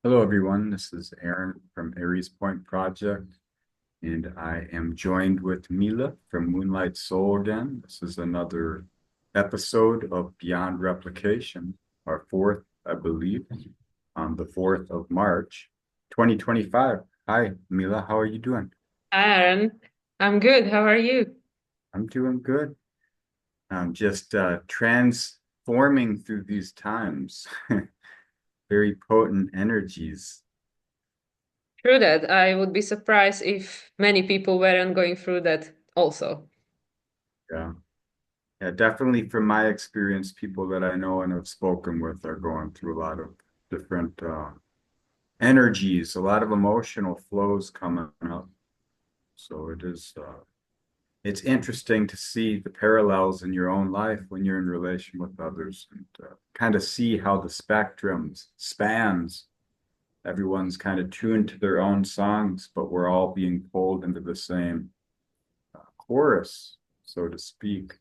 Hello, everyone. This is Aaron from AriesPointProject, and I am joined with Mila from Moonlight Soul again. This is another episode of Beyond Replication, our fourth, I believe, on the 4th of March, 2025. Hi, Mila. How are you doing? Aaron, I'm good. How are you? I'm doing good. I'm just transforming through these times. Very potent energies. True that. I would be surprised if many people weren't going through that also. Yeah. Yeah, definitely from my experience, people that I know and have spoken with are going through a lot of different energies, a lot of emotional flows coming up. So it's interesting to see the parallels in your own life when you're in relation with others and kind of see how the spectrum spans. Everyone's kind of tuned to their own songs, but we're all being pulled into the same chorus, so to speak.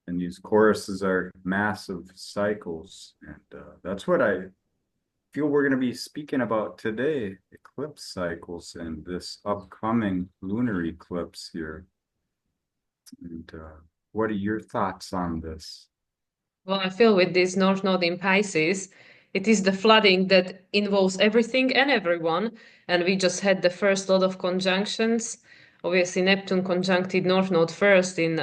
And these choruses are massive cycles. And that's what I feel we're going to be speaking about today, eclipse cycles and this upcoming lunar eclipse here. And what are your thoughts on this? Well, I feel with this North Node in Pisces, it is the flooding that involves everything and everyone. And we just had the first lot of conjunctions. Obviously, Neptune conjuncted North Node first in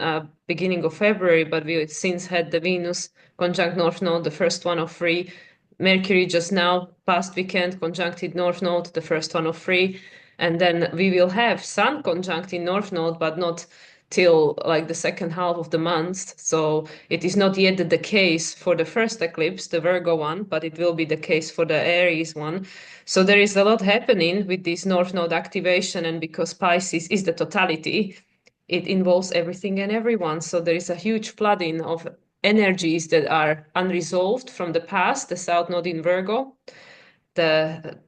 beginning of February, but we since had the Venus conjunct North Node, the first one of three. Mercury just now, past weekend, conjuncted North Node, the first one of three. And then we will have Sun conjunct in North Node, but not till like the second half of the month. So it is not yet the case for the first eclipse, the Virgo one, but it will be the case for the Aries one. So there is a lot happening with this North Node activation, and because Pisces is the totality, it involves everything and everyone. So there is a huge flooding of energies that are unresolved from the past, the South Node in Virgo, the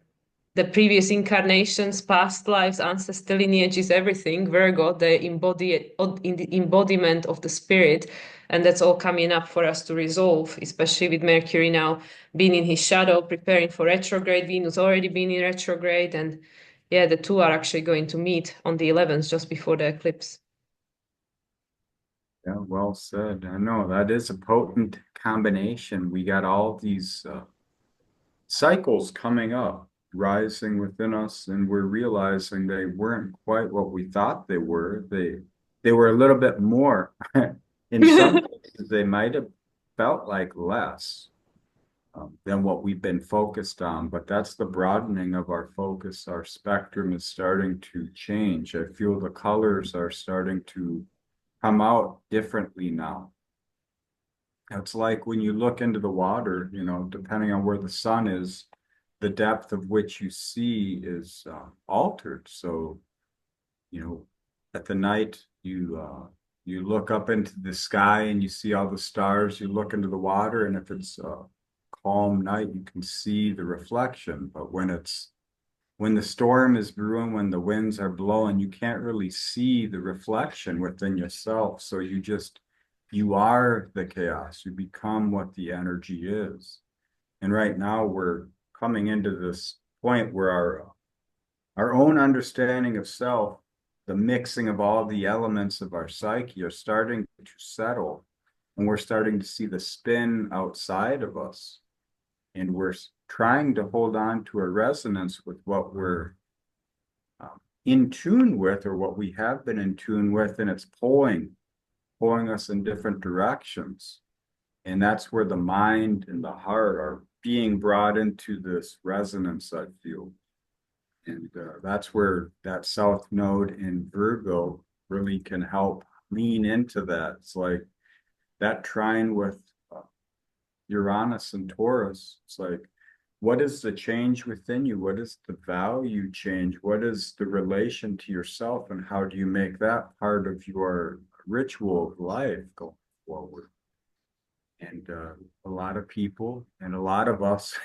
the previous incarnations, past lives, ancestor lineages, everything. Virgo, in the embodiment of the spirit, and that's all coming up for us to resolve. Especially with Mercury now being in his shadow, preparing for retrograde. Venus already been in retrograde, and yeah, the two are actually going to meet on the 11th, just before the eclipse. Yeah, well said. I know that is a potent combination. We got all these cycles coming up, rising within us, and we're realizing they weren't quite what we thought they were. They were a little bit more. In some cases, they might have felt like less than what we've been focused on, but that's the broadening of our focus. Our spectrum is starting to change. I feel the colors are starting to come out differently now. It's like when you look into the water, depending on where the sun is, the depth of which you see is altered. So, at the night, you look up into the sky and you see all the stars. You look into the water, and if it's a calm night, you can see the reflection. But when the storm is brewing, when the winds are blowing, you can't really see the reflection within yourself. So you are the chaos. You become what the energy is. And right now we're coming into this point where our own understanding of self, the mixing of all the elements of our psyche are starting to settle. And we're starting to see the spin outside of us. And we're trying to hold on to a resonance with what we're in tune with, or what we have been in tune with, and it's pulling us in different directions. And that's where the mind and the heart are being brought into this resonance, I feel. And that's where that South Node in Virgo really can help lean into that. It's like that trine with uh, Uranus and Taurus. It's like, what is the change within you? What is the value change? What is the relation to yourself? And how do you make that part of your ritual of life going forward? And a lot of people and a lot of us,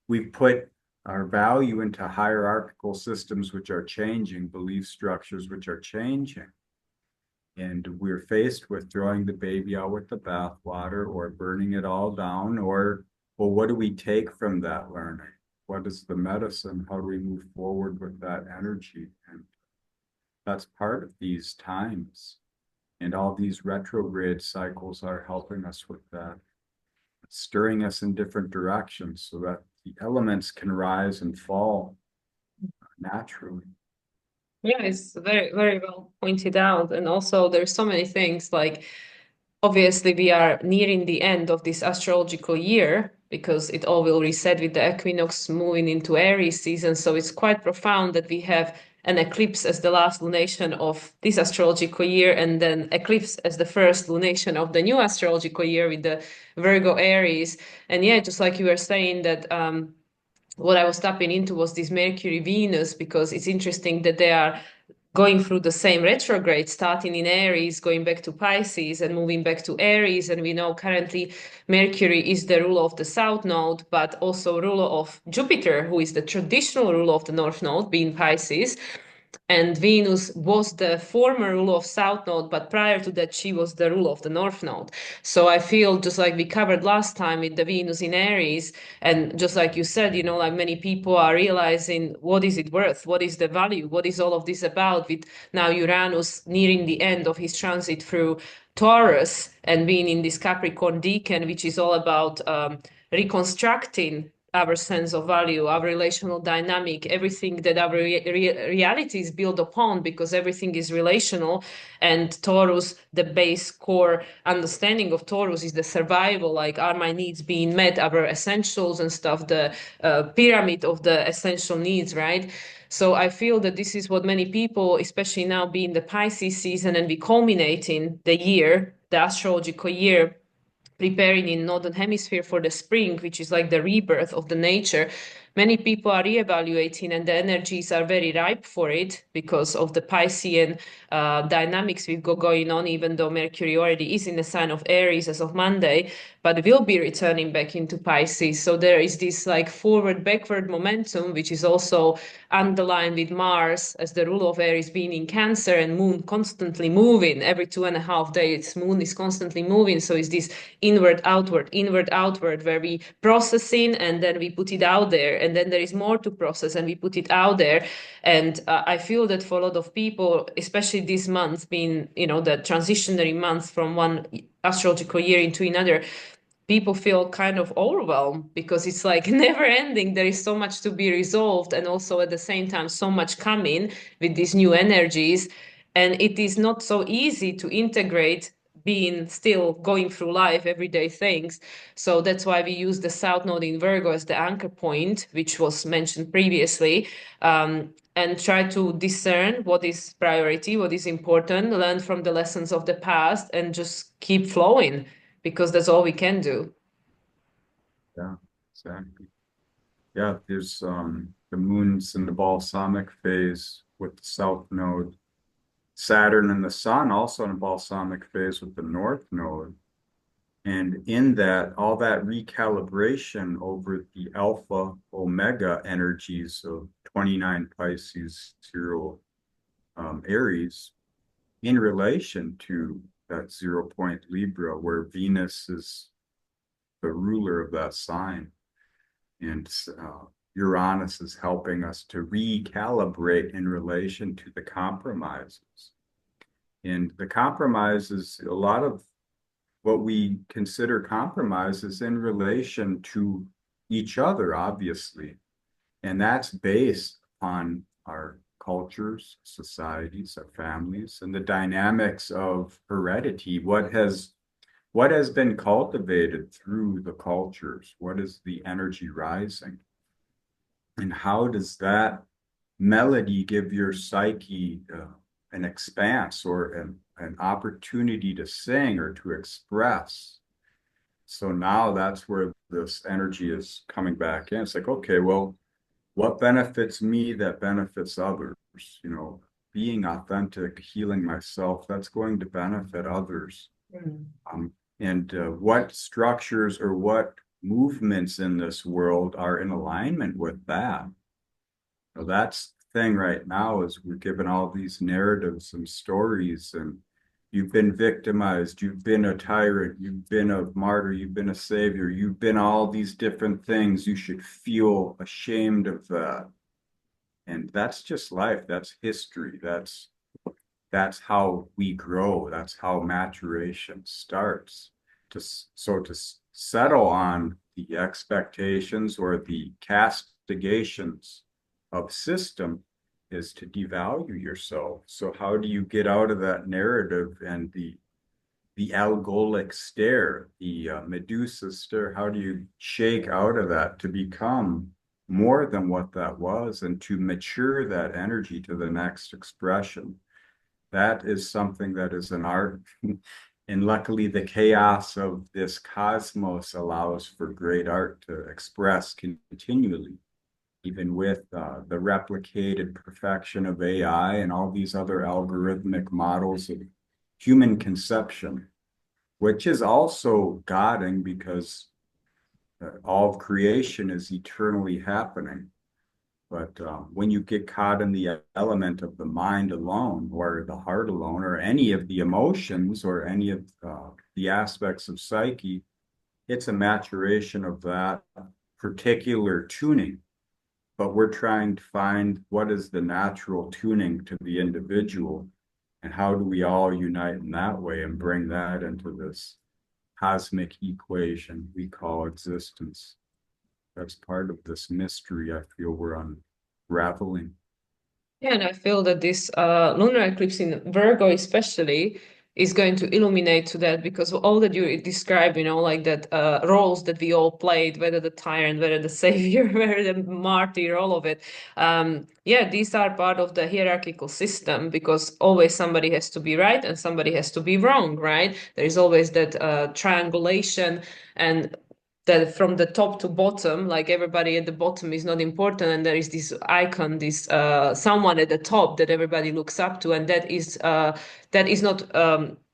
we put our value into hierarchical systems which are changing, belief structures which are changing. And we're faced with throwing the baby out with the bathwater or burning it all down, or, well, what do we take from that learning? what is the medicine? How do we move forward with that energy? And that's part of these times. And all these retrograde cycles are helping us with that, stirring us in different directions so that the elements can rise and fall naturally. Yeah, it's very, very well pointed out. And also, there's so many things like obviously we are nearing the end of this astrological year because it all will reset with the equinox moving into Aries season. So it's quite profound that we have an eclipse as the last lunation of this astrological year, and then eclipse as the first lunation of the new astrological year with the Virgo Aries. And yeah, just like you were saying that what I was tapping into was this Mercury Venus, because it's interesting that they are going through the same retrograde, starting in Aries, going back to Pisces and moving back to Aries. And we know currently Mercury is the ruler of the South Node, but also ruler of Jupiter, who is the traditional ruler of the North Node, being Pisces. And Venus was the former ruler of South Node, but prior to that, she was the ruler of the North Node. So I feel just like we covered last time with the Venus in Aries, and just like you said, like many people are realizing what is it worth? What is the value? What is all of this about? With now Uranus nearing the end of his transit through Taurus and being in this Capricorn decan, which is all about reconstructing our sense of value, our relational dynamic, everything that our reality is built upon, because everything is relational. And Taurus, the base core understanding of Taurus is the survival, like are my needs being met, our essentials and stuff, the pyramid of the essential needs, right? So I feel that this is what many people, especially now being the Pisces season and we culminating the year, the astrological year, preparing in northern hemisphere for the spring, which is like the rebirth of the nature. Many people are reevaluating, and the energies are very ripe for it because of the Piscean dynamics we've got going on, even though Mercury already is in the sign of Aries as of Monday, but will be returning back into Pisces. So there is this like forward backward momentum, which is also underlined with Mars as the ruler of Aries being in Cancer, and Moon constantly moving every 2.5 days. Moon is constantly moving. So it's this inward outward, where we processing and then we put it out there, and then there is more to process and we put it out there. And I feel that for a lot of people, especially this month being the transitionary month from one astrological year into another, people feel kind of overwhelmed because it's like never ending. There is so much to be resolved, and also at the same time so much coming with these new energies, and it is not so easy to integrate being still going through life, everyday things. So that's why we use the South Node in Virgo as the anchor point, which was mentioned previously, and try to discern what is priority, what is important, learn from the lessons of the past, and just keep flowing, because that's all we can do. Yeah, exactly. Yeah, there's the moon's in the balsamic phase with the south node. Saturn and the sun also in a balsamic phase with the north node. And in that, all that recalibration over the alpha omega energies of 29 Pisces, 0 Aries, in relation to that 0 point Libra, where Venus is the ruler of that sign. And Uranus is helping us to recalibrate in relation to the compromises. And the compromises, a lot of what we consider compromises in relation to each other, obviously. And that's based on our cultures, societies, our families, and the dynamics of heredity. What has been cultivated through the cultures? What is the energy rising? And how does that melody give your psyche an expanse or an opportunity to sing or to express? So now that's where this energy is coming back in. It's like, okay, well, what benefits me that benefits others? Being authentic, healing myself, that's going to benefit others. Mm. And what structures or what movements in this world are in alignment with that? So that's the thing right now is we're given all these narratives and stories, and You've been victimized. You've been a tyrant. You've been a martyr. You've been a savior. You've been all these different things. You should feel ashamed of that. And that's just life. That's history. That's how we grow. That's how maturation starts. To settle on the expectations or the castigations of system is to devalue yourself. So how do you get out of that narrative and the algolic stare, the Medusa stare? How do you shake out of that to become more than what that was and to mature that energy to the next expression? That is something that is an art. And luckily, the chaos of this cosmos allows for great art to express continually, even with the replicated perfection of AI and all these other algorithmic models of human conception, which is also godding because all of creation is eternally happening. But when you get caught in the element of the mind alone, or the heart alone, or any of the emotions, or any of the aspects of psyche, it's a maturation of that particular tuning. But we're trying to find what is the natural tuning to the individual, and how do we all unite in that way and bring that into this cosmic equation we call existence. That's part of this mystery I feel we're unraveling. Yeah, and I feel that this lunar eclipse in Virgo especially is going to illuminate to that, because all that you describe, like that roles that we all played, whether the tyrant, whether the savior, whether the martyr, all of it. Yeah, these are part of the hierarchical system, because always somebody has to be right and somebody has to be wrong, right? There is always that triangulation, and that from the top to bottom, like everybody at the bottom is not important, and there is this icon, this someone at the top that everybody looks up to, and that is not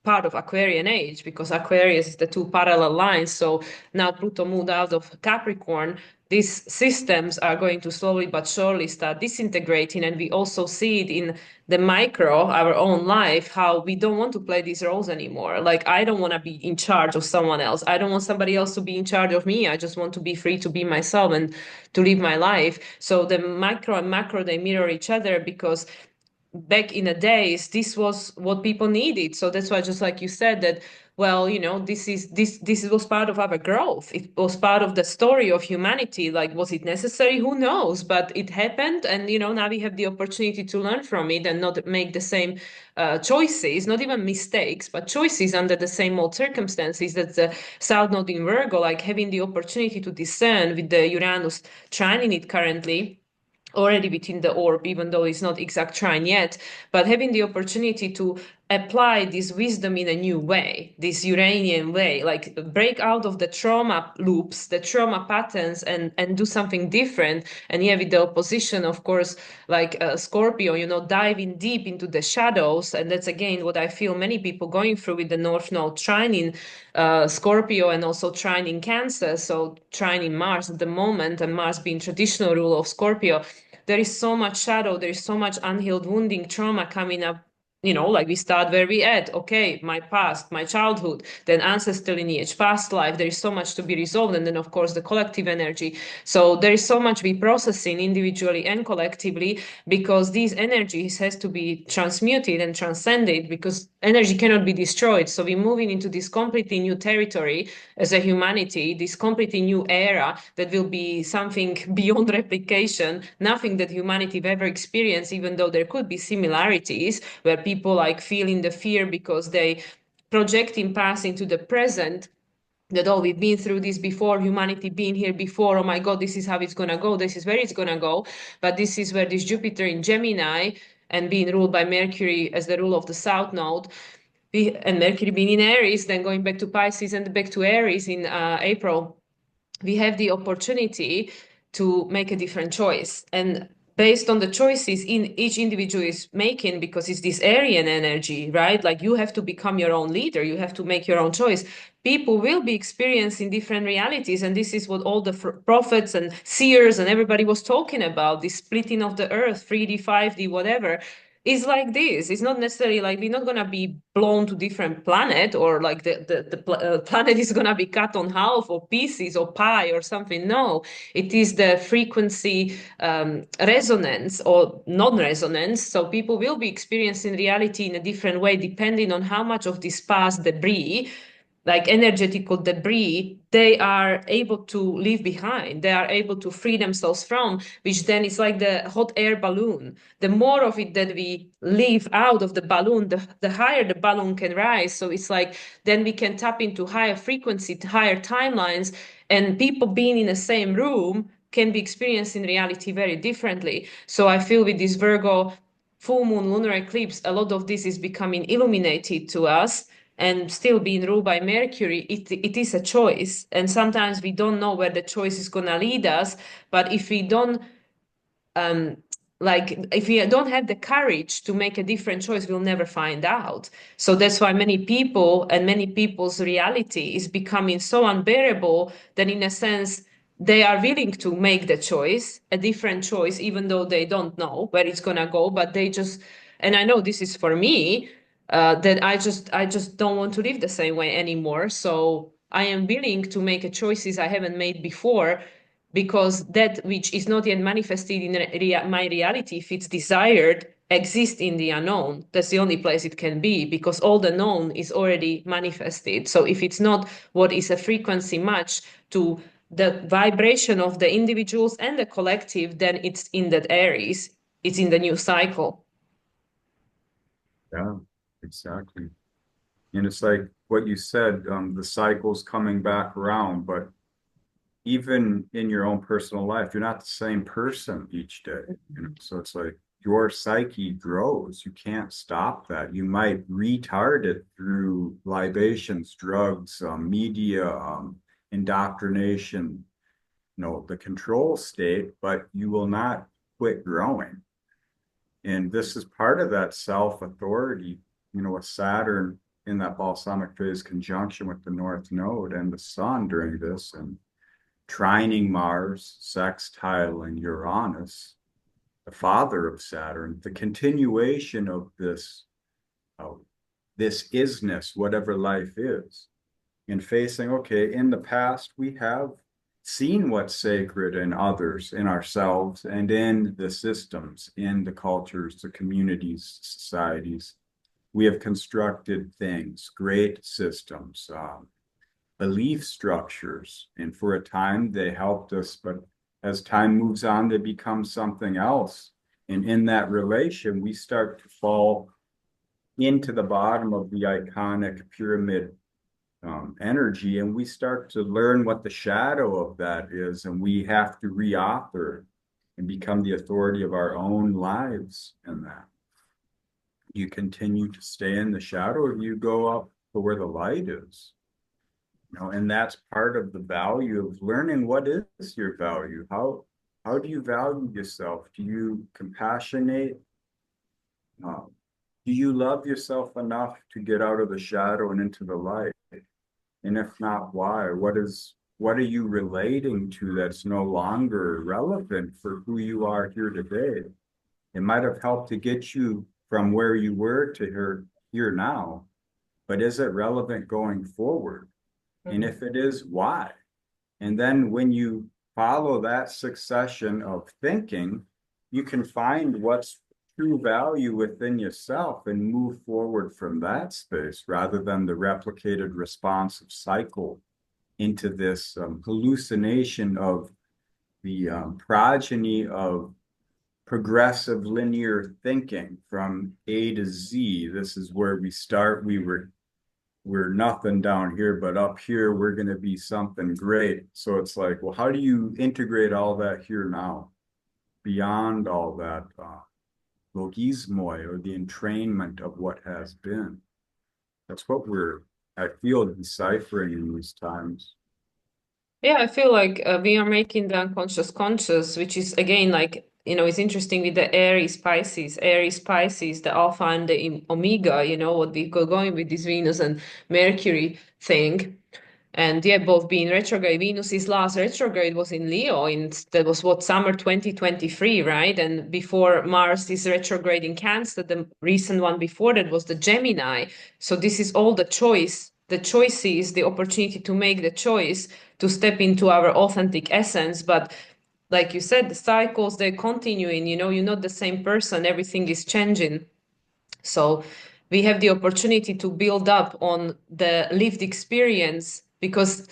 part of Aquarian age, because Aquarius is the two parallel lines. So now Pluto moved out of Capricorn. These systems are going to slowly but surely start disintegrating, and we also see it in the micro, our own life, how we don't want to play these roles anymore. Like, I don't want to be in charge of someone else. I don't want somebody else to be in charge of me. I just want to be free to be myself and to live my life. So the micro and macro, they mirror each other, because back in the days this was what people needed. So that's why, just like you said, that, well, this was part of our growth. It was part of the story of humanity. Like, was it necessary? Who knows? But it happened, and now we have the opportunity to learn from it and not make the same choices, not even mistakes, but choices under the same old circumstances. That's the South Node in Virgo, like having the opportunity to discern with the Uranus trining it currently already within the orb, even though it's not exact trine yet, but having the opportunity to apply this wisdom in a new way, this Uranian way, like break out of the trauma loops, the trauma patterns, and do something different. And yeah, with the opposition, of course, like Scorpio, diving deep into the shadows. And that's again what I feel many people going through with the North Node trine in Scorpio, and also trine in Cancer. So trine in Mars at the moment, and Mars being traditional ruler of Scorpio. There is so much shadow, there is so much unhealed wounding trauma coming up. Like we start where we at. Okay, my past, my childhood, then ancestral lineage, past life. There is so much to be resolved, and then of course the collective energy. So there is so much we processing individually and collectively, because these energies has to be transmuted and transcended, because energy cannot be destroyed. So we're moving into this completely new territory as a humanity, this completely new era that will be something beyond replication, nothing that humanity have ever experienced, even though there could be similarities where people like feeling the fear because they projecting past into the present, that, oh, we've been through this before, humanity been here before, oh my god, this is how it's going to go, this is where it's going to go. But this is where this Jupiter in Gemini, and being ruled by Mercury as the rule of the South Node, and Mercury being in Aries, then going back to Pisces and back to Aries in April, we have the opportunity to make a different choice. And based on the choices in each individual is making, because it's this Aryan energy, right? Like, you have to become your own leader, you have to make your own choice. People will be experiencing different realities, and this is what all the prophets and seers and everybody was talking about, this splitting of the earth, 3D, 5D, whatever. is like this. It's not necessarily like we're not gonna be blown to different planet, or like the planet is gonna be cut on half or pieces or pie or something. No, it is the frequency resonance or non-resonance. So people will be experiencing reality in a different way depending on how much of this past debris, like energetical debris, they are able to leave behind, they are able to free themselves from, which then is like the hot air balloon. The more of it that we leave out of the balloon, the higher the balloon can rise. So it's like then we can tap into higher frequency, higher timelines, and people being in the same room can be experiencing reality very differently. So I feel with this Virgo full moon lunar eclipse, a lot of this is becoming illuminated to us, and still being ruled by Mercury, it is a choice. And sometimes we don't know where the choice is going to lead us. But if we don't, um, like, if we don't have the courage to make a different choice, we'll never find out. So that's why many people and many people's reality is becoming so unbearable that, in a sense, they are willing to make the choice, a different choice, even though they don't know where it's going to go. But they just, and I know this is for me, that I just don't want to live the same way anymore. So I am willing to make a choices I haven't made before, because that which is not yet manifested in my reality, if it's desired, exists in the unknown. That's the only place it can be, because all the known is already manifested. So if it's not what is a frequency match to the vibration of the individuals and the collective, then it's in that Aries, it's in the new cycle. Yeah, exactly. And it's like what you said, the cycle's coming back around, but even in your own personal life, you're not the same person each day, you know. So it's like your psyche grows. You can't stop that. You might retard it through libations, drugs, media, indoctrination, you know, the control state, but you will not quit growing. And this is part of that self-authority, you know, with Saturn in that balsamic phase conjunction with the North Node and the Sun during this, and trining Mars, sextiling Uranus, the father of Saturn, the continuation of uh, this isness, whatever life is, and facing, okay, in the past, we have seen what's sacred in others, in ourselves, and in the systems, in the cultures, the communities, societies. We have constructed things, great systems, belief structures. And for a time, they helped us, but as time moves on, they become something else. And in that relation, we start to fall into the bottom of the iconic pyramid energy, and we start to learn what the shadow of that is, and we have to reauthor and become the authority of our own lives in that. You continue to stay in the shadow, or you go up to where the light is. You know, and that's part of the value of learning. What is your value? How do you value yourself? Do you compassionate? Do you love yourself enough to get out of the shadow and into the light? And if not, why? What are you relating to that's no longer relevant for who you are here today? It might have helped to get you from where you were to here now, but is it relevant going forward? And if it is, why? And then when you follow that succession of thinking, you can find what's true value within yourself and move forward from that space, rather than the replicated responsive cycle into this hallucination of the progeny of progressive linear thinking from A to Z. This is where we start. We're nothing down here, but up here we're going to be something great. So it's like, well, how do you integrate all that here now, beyond all that logismoi, or the entrainment of what has been? That's what I feel, deciphering in these times. Yeah, I feel like we are making the unconscious conscious, which is again like, it's interesting with the Aries Pisces, the Alpha and the Omega, what we go going with this Venus and Mercury thing. And yeah, both being retrograde. Venus's last retrograde was in Leo, in that was what, summer 2023, right? And before Mars is retrograde in Cancer, the recent one before that was the Gemini. So this is all the choice. The choices, the opportunity to make the choice to step into our authentic essence. But like you said, the cycles, they're continuing, you're not the same person, everything is changing. So we have the opportunity to build up on the lived experience because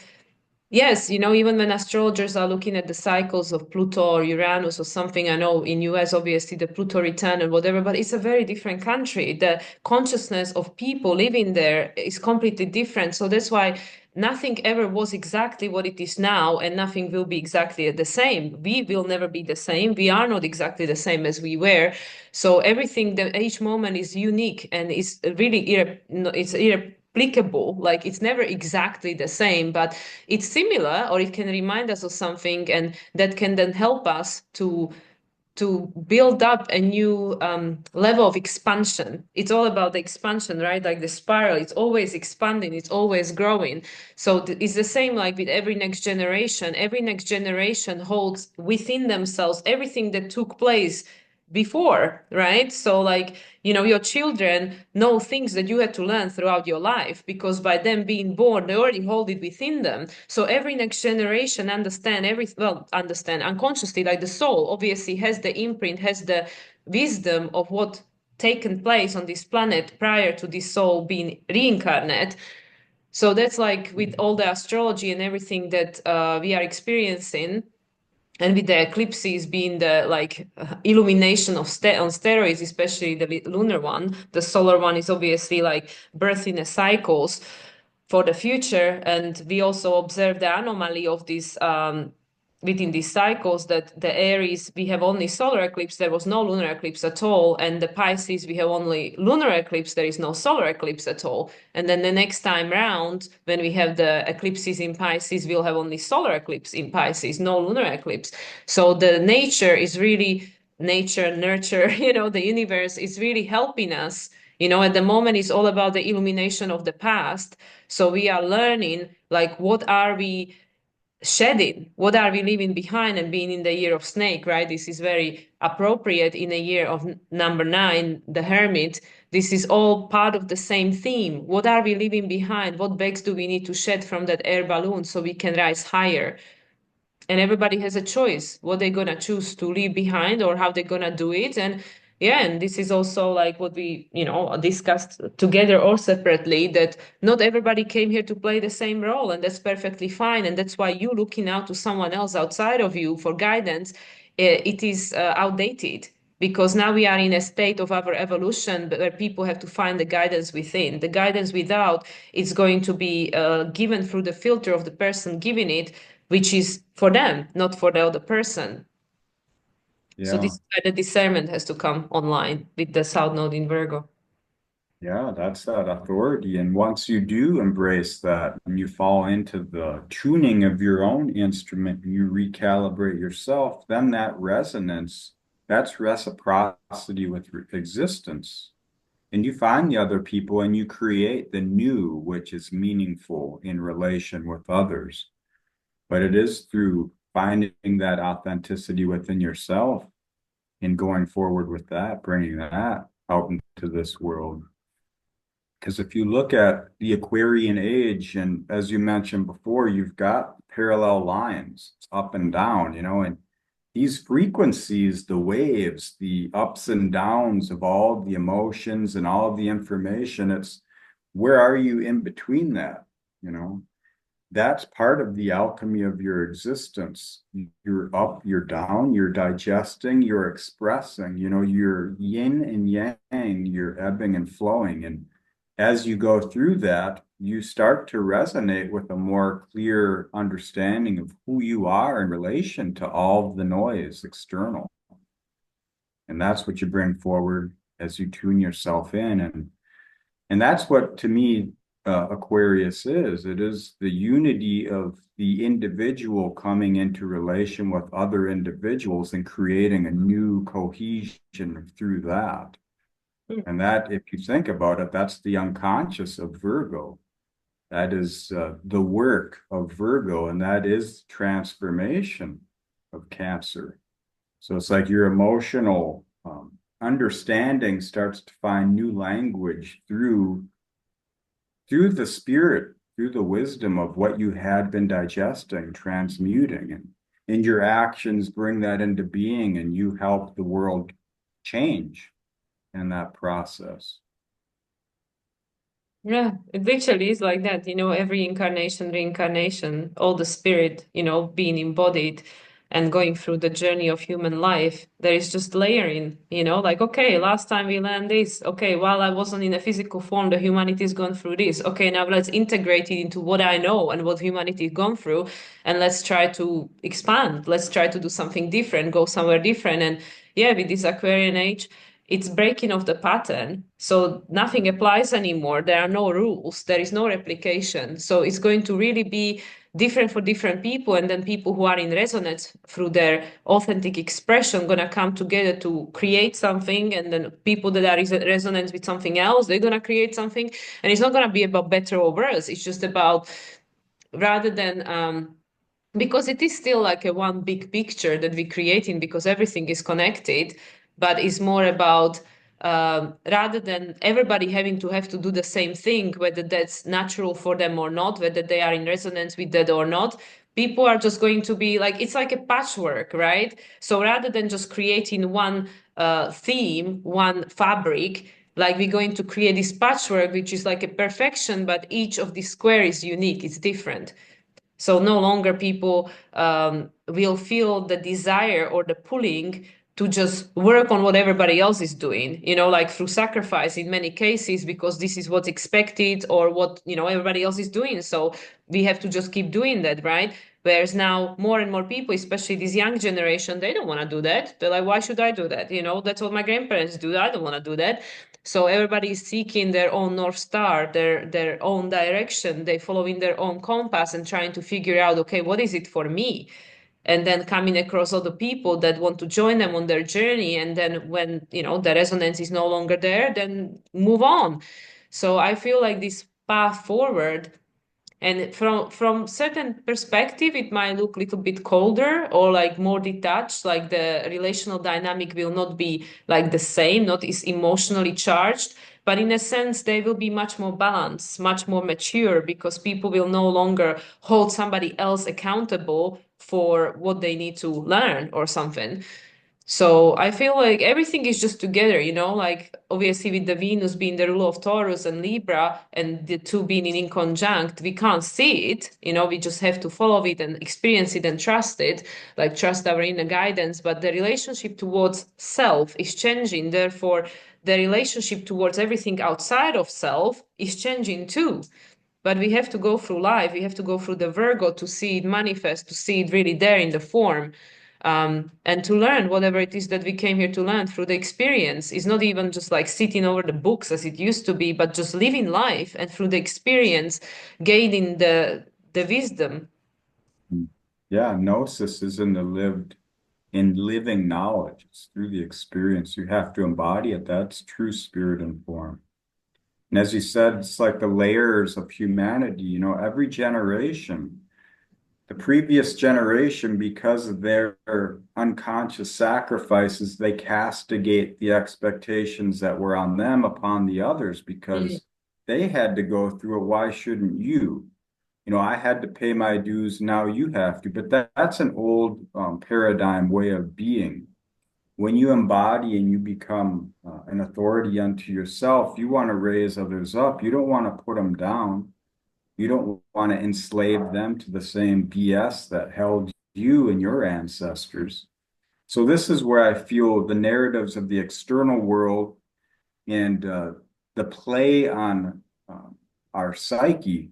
yes, even when astrologers are looking at the cycles of Pluto or Uranus or something, I know in US obviously the Pluto return and whatever, but it's a very different country. The consciousness of people living there is completely different. So that's why nothing ever was exactly what it is now, and nothing will be exactly the same. We will never be the same. We are not exactly the same as we were. So everything that each moment is unique and is really it's irreplicable. Like it's never exactly the same, but it's similar, or it can remind us of something, and that can then help us to build up a new level of expansion. It's all about the expansion, right? Like the spiral, it's always expanding, it's always growing. So it's the same like with every next generation. Every next generation holds within themselves everything that took place before, right? So like, your children know things that you had to learn throughout your life because by them being born, they already hold it within them. So every next generation understand unconsciously, like the soul obviously has the imprint, has the wisdom of what taken place on this planet prior to this soul being reincarnate. So that's like with all the astrology and everything that we are experiencing, and with the eclipses being the like illumination of on steroids, especially the lunar one. The solar one is obviously like birthing the cycles for the future, and we also observe the anomaly of this within these cycles, that the Aries, we have only solar eclipse, there was no lunar eclipse at all, and the Pisces, we have only lunar eclipse, there is no solar eclipse at all. And then the next time round, when we have the eclipses in Pisces, we'll have only solar eclipse in Pisces, no lunar eclipse. So the nature is really nature, nurture, the universe is really helping us. At the moment, it's all about the illumination of the past. So we are learning, like, what are we shedding, what are we leaving behind, and being in the year of snake, right? This is very appropriate in a year of number 9, the hermit. This is all part of the same theme. What are we leaving behind? What bags do we need to shed from that air balloon so we can rise higher? And everybody has a choice what they're gonna choose to leave behind or how they're gonna do it. And yeah, and this is also like what we discussed together or separately, that not everybody came here to play the same role, and that's perfectly fine. And that's why you looking out to someone else outside of you for guidance, it is outdated, because now we are in a state of our evolution where people have to find the guidance within. The guidance without, it's going to be given through the filter of the person giving it, which is for them, not for the other person. So this Yeah. is where the discernment has to come online with the South Node in Virgo. Yeah, that's that authority. And once you do embrace that and you fall into the tuning of your own instrument, and you recalibrate yourself, then that resonance, that's reciprocity with existence. And you find the other people and you create the new, which is meaningful in relation with others. But it is through finding that authenticity within yourself and going forward with that, bringing that out into this world. Because if you look at the Aquarian age, and as you mentioned before, you've got parallel lines, it's up and down, and these frequencies, the waves, the ups and downs of all the emotions and all of the information, it's where are you in between that? You know, that's part of the alchemy of your existence. You're up, you're down, you're digesting, you're expressing, you're yin and yang, you're ebbing and flowing. And as you go through that, you start to resonate with a more clear understanding of who you are in relation to all of the noise external. And that's what you bring forward as you tune yourself in. And that's what, to me, Aquarius is. It is the unity of the individual coming into relation with other individuals and creating a new cohesion through that. Mm. And that, if you think about it, that's the unconscious of Virgo. That is the work of Virgo, and that is transformation of Cancer. So it's like your emotional understanding starts to find new language through the spirit, through the wisdom of what you had been digesting, transmuting, and your actions bring that into being, and you help the world change in that process. Yeah, it literally is like that, every incarnation, reincarnation, all the spirit, being embodied and going through the journey of human life. There is just layering, like, okay, last time we learned this. Okay, while I wasn't in a physical form, the humanity's gone through this. Okay, now let's integrate it into what I know and what humanity's gone through, and let's try to expand. Let's try to do something different, go somewhere different. And yeah, with this Aquarian age, it's breaking of the pattern. So nothing applies anymore. There are no rules. There is no replication. So it's going to really be different for different people. And then people who are in resonance through their authentic expression gonna come together to create something. And then people that are in resonance with something else, they're gonna create something. And it's not gonna be about better or worse. It's just about rather than because it is still like a one big picture that we're creating because everything is connected, but it's more about rather than everybody having to have to do the same thing, whether that's natural for them or not, whether they are in resonance with that or not, people are just going to be like, it's like a patchwork, right? So rather than just creating one theme, one fabric, like we're going to create this patchwork, which is like a perfection, but each of these square is unique, it's different. So no longer people will feel the desire or the pulling to just work on what everybody else is doing, like through sacrifice in many cases, because this is what's expected or what, everybody else is doing. So we have to just keep doing that, right? Whereas now more and more people, especially this young generation, they don't want to do that. They're like, why should I do that? That's what my grandparents do. I don't want to do that. So everybody is seeking their own North Star, their own direction. They following their own compass and trying to figure out, okay, what is it for me? And then coming across other people that want to join them on their journey. And then when, the resonance is no longer there, then move on. So I feel like this path forward, and from certain perspective it might look a little bit colder or like more detached, like the relational dynamic will not be like the same, not as emotionally charged, but in a sense they will be much more balanced, much more mature, because people will no longer hold somebody else accountable for what they need to learn or something. So I feel like everything is just together, like obviously with the Venus being the ruler of Taurus and Libra and the two being in conjunct, we can't see it, we just have to follow it and experience it and trust it, like trust our inner guidance. But the relationship towards self is changing. Therefore, the relationship towards everything outside of self is changing too. But we have to go through life. We have to go through the Virgo to see it manifest, to see it really there in the form, and to learn whatever it is that we came here to learn through the experience. Is not even just like sitting over the books as it used to be, but just living life and through the experience, gaining the wisdom. Yeah, gnosis is in living knowledge. It's through the experience. You have to embody it. That's true spirit and form. And as you said, it's like the layers of humanity, every generation, the previous generation, because of their unconscious sacrifices, they castigate the expectations that were on them upon the others Mm. because they had to go through it. Why shouldn't you? I had to pay my dues, now you have to. But that's an old paradigm way of being. When you embody and you become an authority unto yourself, you want to raise others up. You don't want to put them down. You don't want to enslave them to the same BS that held you and your ancestors. So this is where I feel the narratives of the external world and the play on our psyche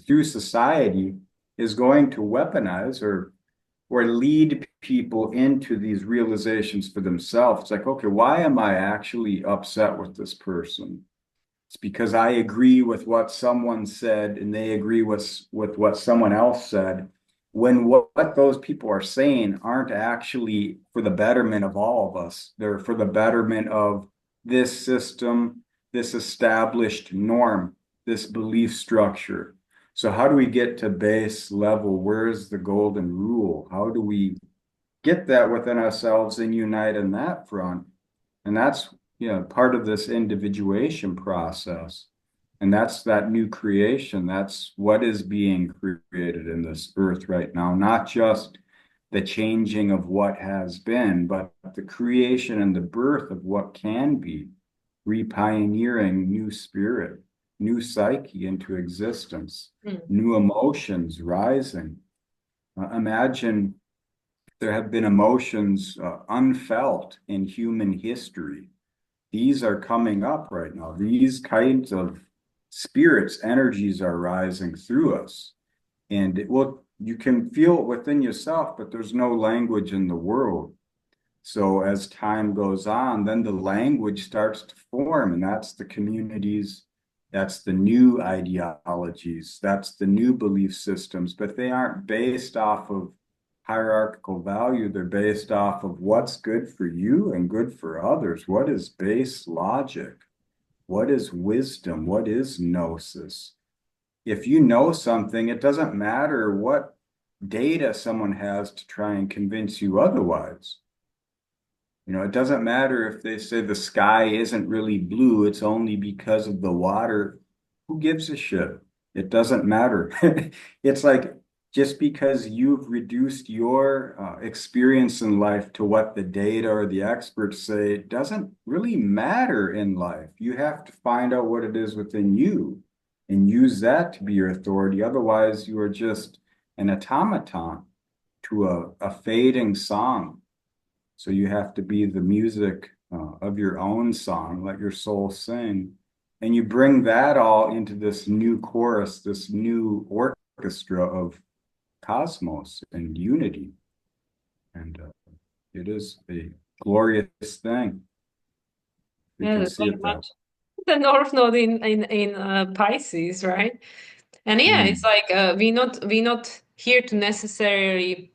through society is going to weaponize or lead people into these realizations for themselves. It's like, okay, why am I actually upset with this person? It's because I agree with what someone said and they agree with what someone else said. When what those people are saying aren't actually for the betterment of all of us, they're for the betterment of this system, this established norm, this belief structure. So how do we get to base level? Where is the golden rule? How do we get that within ourselves and unite in that front? And that's, part of this individuation process. And that's that new creation. That's what is being created in this earth right now, not just the changing of what has been, but the creation and the birth of what can be, repioneering new spirit, new psyche into existence, new emotions rising. Imagine there have been emotions unfelt in human history. These are coming up right now. These kinds of spirits, energies are rising through us. And you can feel it within yourself, but there's no language in the world. So as time goes on, then the language starts to form, and that's the communities, that's the new ideologies, that's the new belief systems, but they aren't based off of hierarchical value. They're based off of what's good for you and good for others. What is base logic? What is wisdom? What is gnosis? If you know something, it doesn't matter what data someone has to try and convince you otherwise. It doesn't matter if they say the sky isn't really blue, it's only because of the water. Who gives a shit? It doesn't matter. It's like, just because you've reduced your experience in life to what the data or the experts say, it doesn't really matter in life. You have to find out what it is within you and use that to be your authority. Otherwise, you are just an automaton to a fading song. So you have to be the music of your own song, let your soul sing. And you bring that all into this new chorus, this new orchestra of cosmos and unity. And it is a glorious thing. We Yeah, can that's see very it that. much the North Node in Pisces, right? And yeah, it's Mm. like we not here to necessarily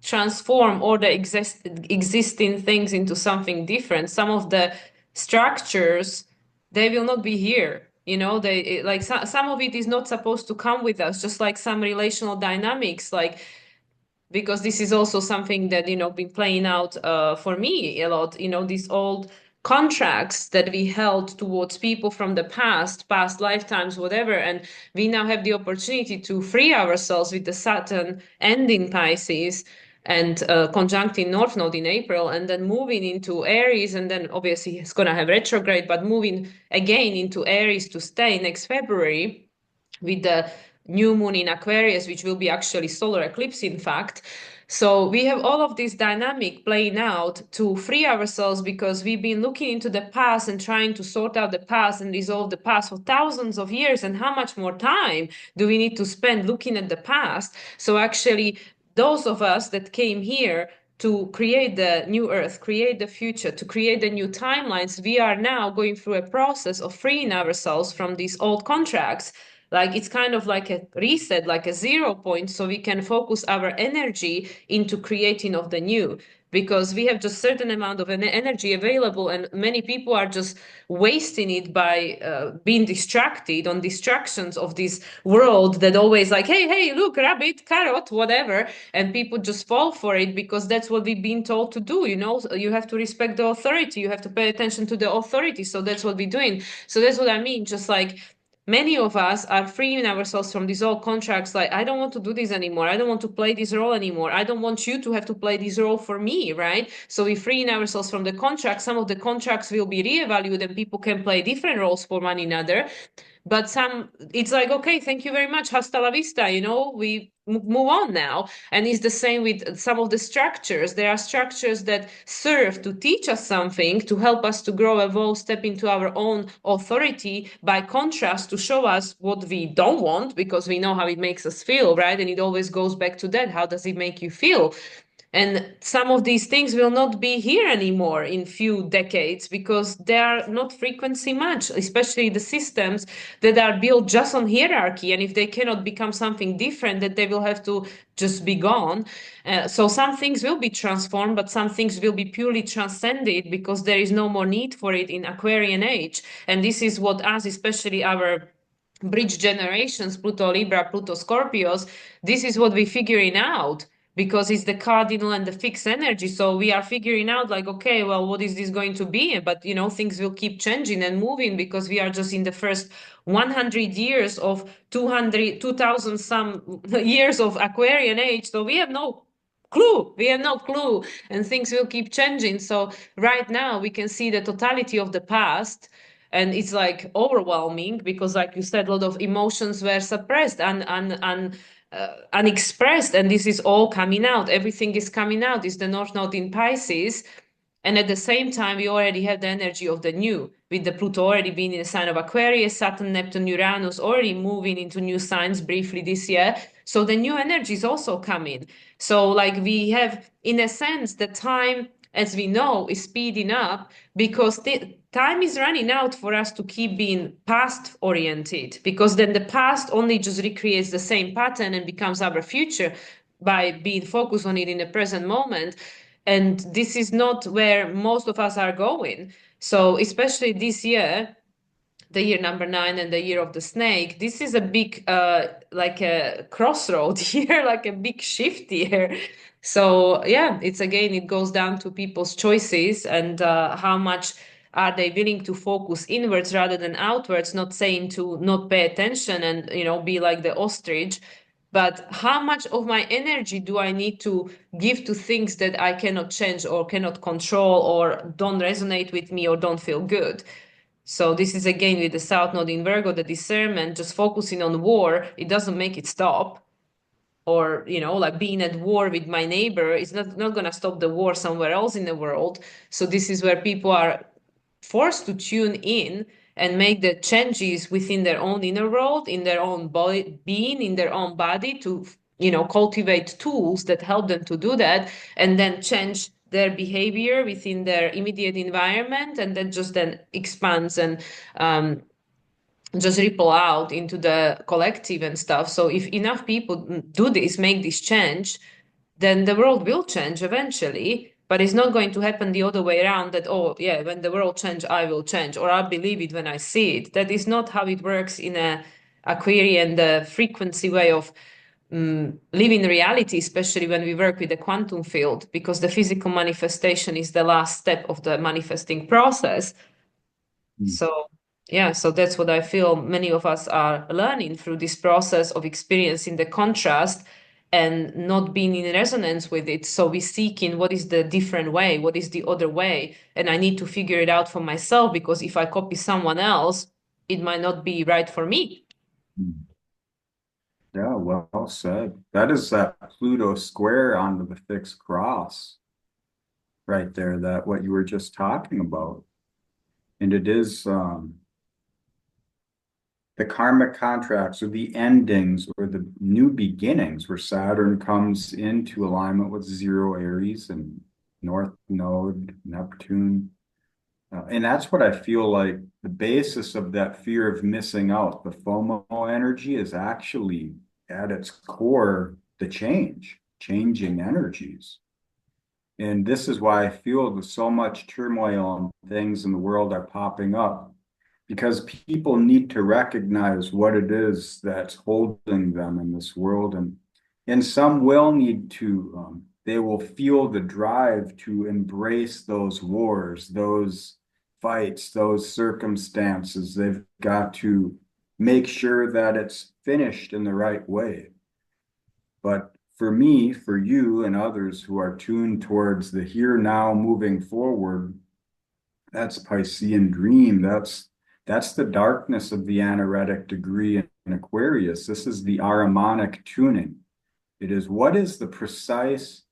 transform all the existing things into something different. Some of the structures, they will not be here. Like some of it is not supposed to come with us, just like some relational dynamics, like because this is also something that been playing out for me a lot. These old contracts that we held towards people from the past lifetimes, whatever, and we now have the opportunity to free ourselves with the Saturn ending Pisces and conjuncting North Node in April, and then moving into Aries, and then obviously it's going to have retrograde, but moving again into Aries to stay next February with the new moon in Aquarius, which will be actually solar eclipse, in fact. So we have all of this dynamic playing out to free ourselves, because we've been looking into the past and trying to sort out the past and resolve the past for thousands of years. And how much more time do we need to spend looking at the past? So actually, those of us that came here to create the new earth, create the future, to create the new timelines, we are now going through a process of freeing ourselves from these old contracts. Like it's kind of like a reset, like a 0 point, so we can focus our energy into creating of the new, because we have just certain amount of energy available, and many people are just wasting it by being distracted on distractions of this world that always like, hey, look, rabbit, carrot, whatever, and people just fall for it because that's what we've been told to do. You have to respect the authority, you have to pay attention to the authority, so that's what we're doing. So that's what I mean, just like many of us are freeing ourselves from these old contracts. Like, I don't want to do this anymore, I don't want to play this role anymore, I don't want you to have to play this role for me, right? So we're freeing ourselves from the contracts. Some of the contracts will be reevaluated and people can play different roles for one another. But some, it's like, okay, thank you very much, hasta la vista, we move on now. And it's the same with some of the structures. There are structures that serve to teach us something, to help us to grow, evolve, step into our own authority, by contrast to show us what we don't want, because we know how it makes us feel, right? And it always goes back to that, how does it make you feel? And some of these things will not be here anymore in few decades, because they are not frequency match, especially the systems that are built just on hierarchy. And if they cannot become something different, that they will have to just be gone. So some things will be transformed, but some things will be purely transcended, because there is no more need for it in Aquarian age. And this is what us, especially our bridge generations, Pluto Libra, Pluto Scorpios, this is what we're figuring out because it's the cardinal and the fixed energy. So we are figuring out like, okay, well, what is this going to be? But, things will keep changing and moving because we are just in the first 100 years of 200, 2000 some years of Aquarian age. So we have no clue. We have no clue. And things will keep changing. So right now we can see the totality of the past, and it's like overwhelming because like you said, a lot of emotions were suppressed and unexpressed, and this is all coming out. Everything is coming out. It's the North Node in Pisces, and at the same time we already have the energy of the new, with the Pluto already being in the sign of Aquarius, Saturn, Neptune, Uranus already moving into new signs briefly this year. So the new energy is also coming. So like we have, in a sense, the time, as we know, is speeding up because the time is running out for us to keep being past oriented, because then the past only just recreates the same pattern and becomes our future by being focused on it in the present moment. And this is not where most of us are going. So especially this year, the year number 9 and the year of the snake, this is a big like a crossroad here, like a big shift here. So yeah, it's again, it goes down to people's choices and how much are they willing to focus inwards rather than outwards. Not saying to not pay attention and be like the ostrich, but how much of my energy do I need to give to things that I cannot change or cannot control or don't resonate with me or don't feel good. So this is again with the South Node in Virgo, the discernment, just focusing on war, it doesn't make it stop. Or, like being at war with my neighbor is not going to stop the war somewhere else in the world. So this is where people are forced to tune in and make the changes within their own inner world, in their own body, being, in their own body to, cultivate tools that help them to do that, and then change their behavior within their immediate environment, and then expands and just ripple out into the collective and stuff. So if enough people do this, make this change, then the world will change eventually. But it's not going to happen the other way around, that, oh, yeah, when the world change, I will change, or I believe it when I see it. That is not how it works in a Aquarian, the frequency way of living reality, especially when we work with the quantum field, because the physical manifestation is the last step of the manifesting process. So, yeah, so that's what I feel many of us are learning through this process of experiencing the contrast and not being in resonance with it. So we seek in what is the different way, what is the other way. And I need to figure it out for myself, because if I copy someone else, it might not be right for me. Yeah, well said. That is that Pluto square onto the fixed cross right there, that what you were just talking about. And it is the karmic contracts or the endings or the new beginnings where Saturn comes into alignment with zero Aries and North Node, Neptune. And that's what I feel like the basis of that fear of missing out. The FOMO energy is actually at its core the changing energies. And this is why I feel there's so much turmoil and things in the world are popping up, because people need to recognize what it is that's holding them in this world. And some will need to, they will feel the drive to embrace those wars, those fights, those circumstances. They've got to make sure that it's finished in the right way. But for me, for you and others who are tuned towards the here now moving forward, that's Piscean dream. That's the darkness of the anaretic degree in Aquarius. This is the Ahrimanic tuning. It is what is the precise,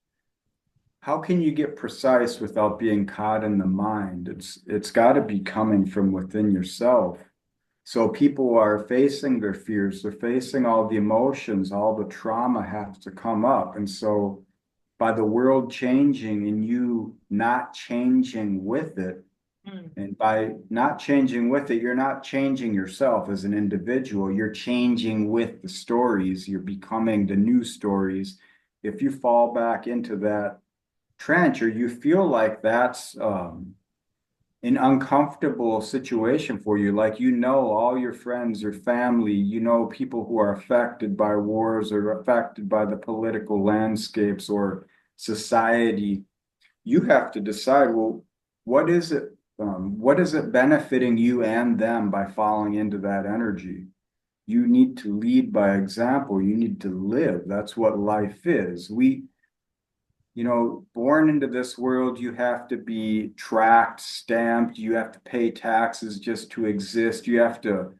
how can you get precise without being caught in the mind? It's got to be coming from within yourself. So people are facing their fears, they're facing all the emotions, all the trauma has to come up. And so by the world changing and you not changing with it, and by not changing with it, you're not changing yourself as an individual. You're changing with the stories. You're becoming the new stories. If you fall back into that trench or you feel like that's an uncomfortable situation for you. Like, all your friends or family, people who are affected by wars or affected by the political landscapes or society. You have to decide, well, what is it? What is it benefiting you and them by falling into that energy? You need to lead by example. You need to live. That's what life is. Born into this world, you have to be tracked, stamped, you have to pay taxes just to exist. You have to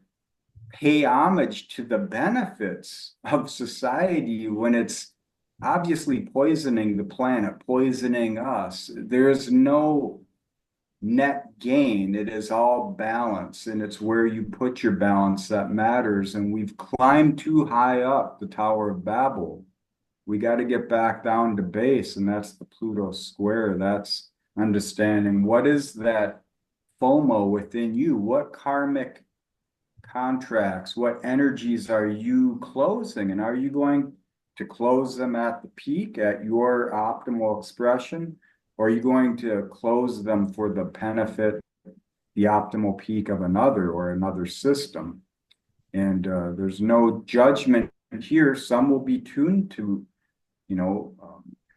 pay homage to the benefits of society when it's obviously poisoning the planet, poisoning us. There is no net gain. It is all balance, and it's where you put your balance that matters. And we've climbed too high up the Tower of Babel. We got to get back down to base, and that's the Pluto square. That's understanding what is that FOMO within you? What karmic contracts, what energies are you closing? And are you going to close them at the peak, at your optimal expression? Or are you going to close them for the benefit, the optimal peak of another or another system? And there's no judgment here. Some will be tuned to,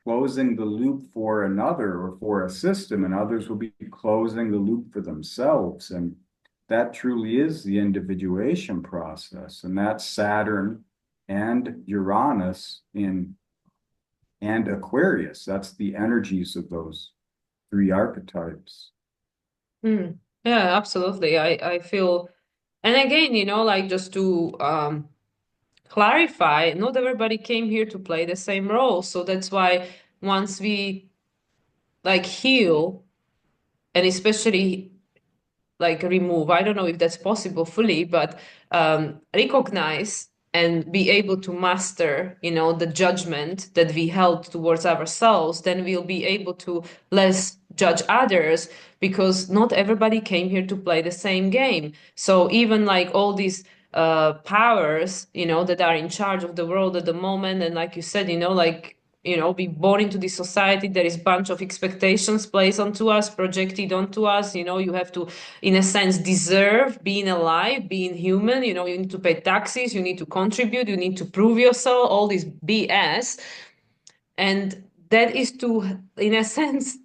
closing the loop for another or for a system, and others will be closing the loop for themselves. And that truly is the individuation process. And that's Saturn and Uranus and Aquarius. That's the energies of those three archetypes. Mm. Yeah, absolutely. I feel, and again, like just to clarify, not everybody came here to play the same role. So that's why once we like heal, and especially like remove, I don't know if that's possible fully, but recognize and be able to master, the judgment that we held towards ourselves, then we'll be able to less judge others, because not everybody came here to play the same game. So even like all these powers, that are in charge of the world at the moment, and like you said, be born into this society, there is a bunch of expectations placed onto us, projected onto us. You have to, in a sense, deserve being alive, being human. You need to pay taxes, you need to contribute, you need to prove yourself, all this BS. And that is to, in a sense,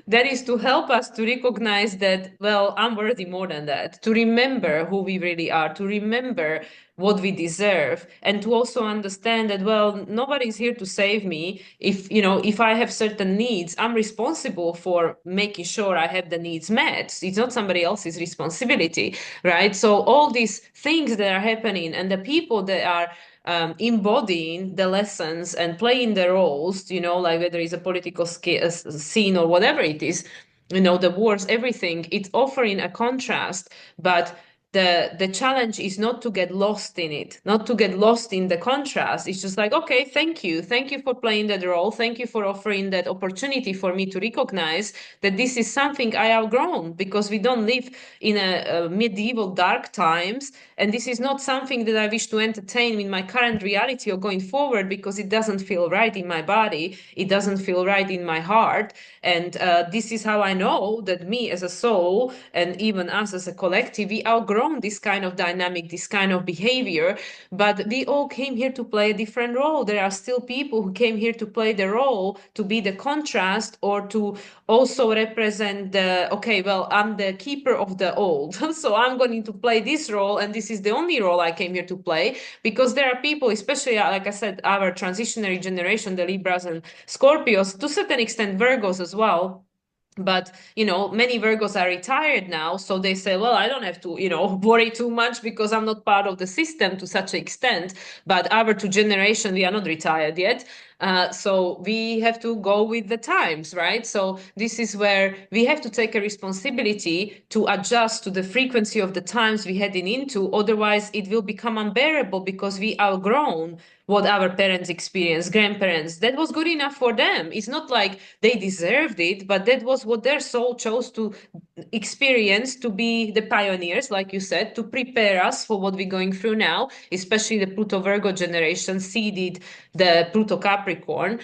that is to help us to recognize that, well, I'm worthy more than that, to remember who we really are, to remember what we deserve, and to also understand that, well, nobody's here to save me. If I have certain needs, I'm responsible for making sure I have the needs met. It's not somebody else's responsibility, right? So all these things that are happening, and the people that are embodying the lessons and playing the roles, like whether it's a political scene or whatever it is, the wars, everything, it's offering a contrast, but the challenge is not to get lost in it, not to get lost in the contrast. It's just like, okay, thank you for playing that role, thank you for offering that opportunity for me to recognize that this is something I outgrown, because we don't live in a medieval dark times, and this is not something that I wish to entertain in my current reality or going forward, because it doesn't feel right in my body, it doesn't feel right in my heart. And this is how I know that me as a soul, and even us as a collective, we outgrown this kind of dynamic, this kind of behavior. But we all came here to play a different role. There are still people who came here to play the role, to be the contrast, or to also represent the, okay, well, I'm the keeper of the old. So I'm going to play this role, and this is the only role I came here to play. Because there are people, especially, like I said, our transitionary generation, the Libras and Scorpios, to a certain extent Virgos as well. But many Virgos are retired now, so they say, well, I don't have to worry too much, because I'm not part of the system to such an extent. But our two generation, we are not retired yet, so we have to go with the times, right? So this is where we have to take a responsibility to adjust to the frequency of the times we're heading into. Otherwise it will become unbearable, because we outgrown what our parents experienced, grandparents. That was good enough for them. It's not like they deserved it, but that was what their soul chose to experience to be the pioneers, like you said, to prepare us for what we're going through now, especially the Pluto Virgo generation seeded the Pluto Capricorn,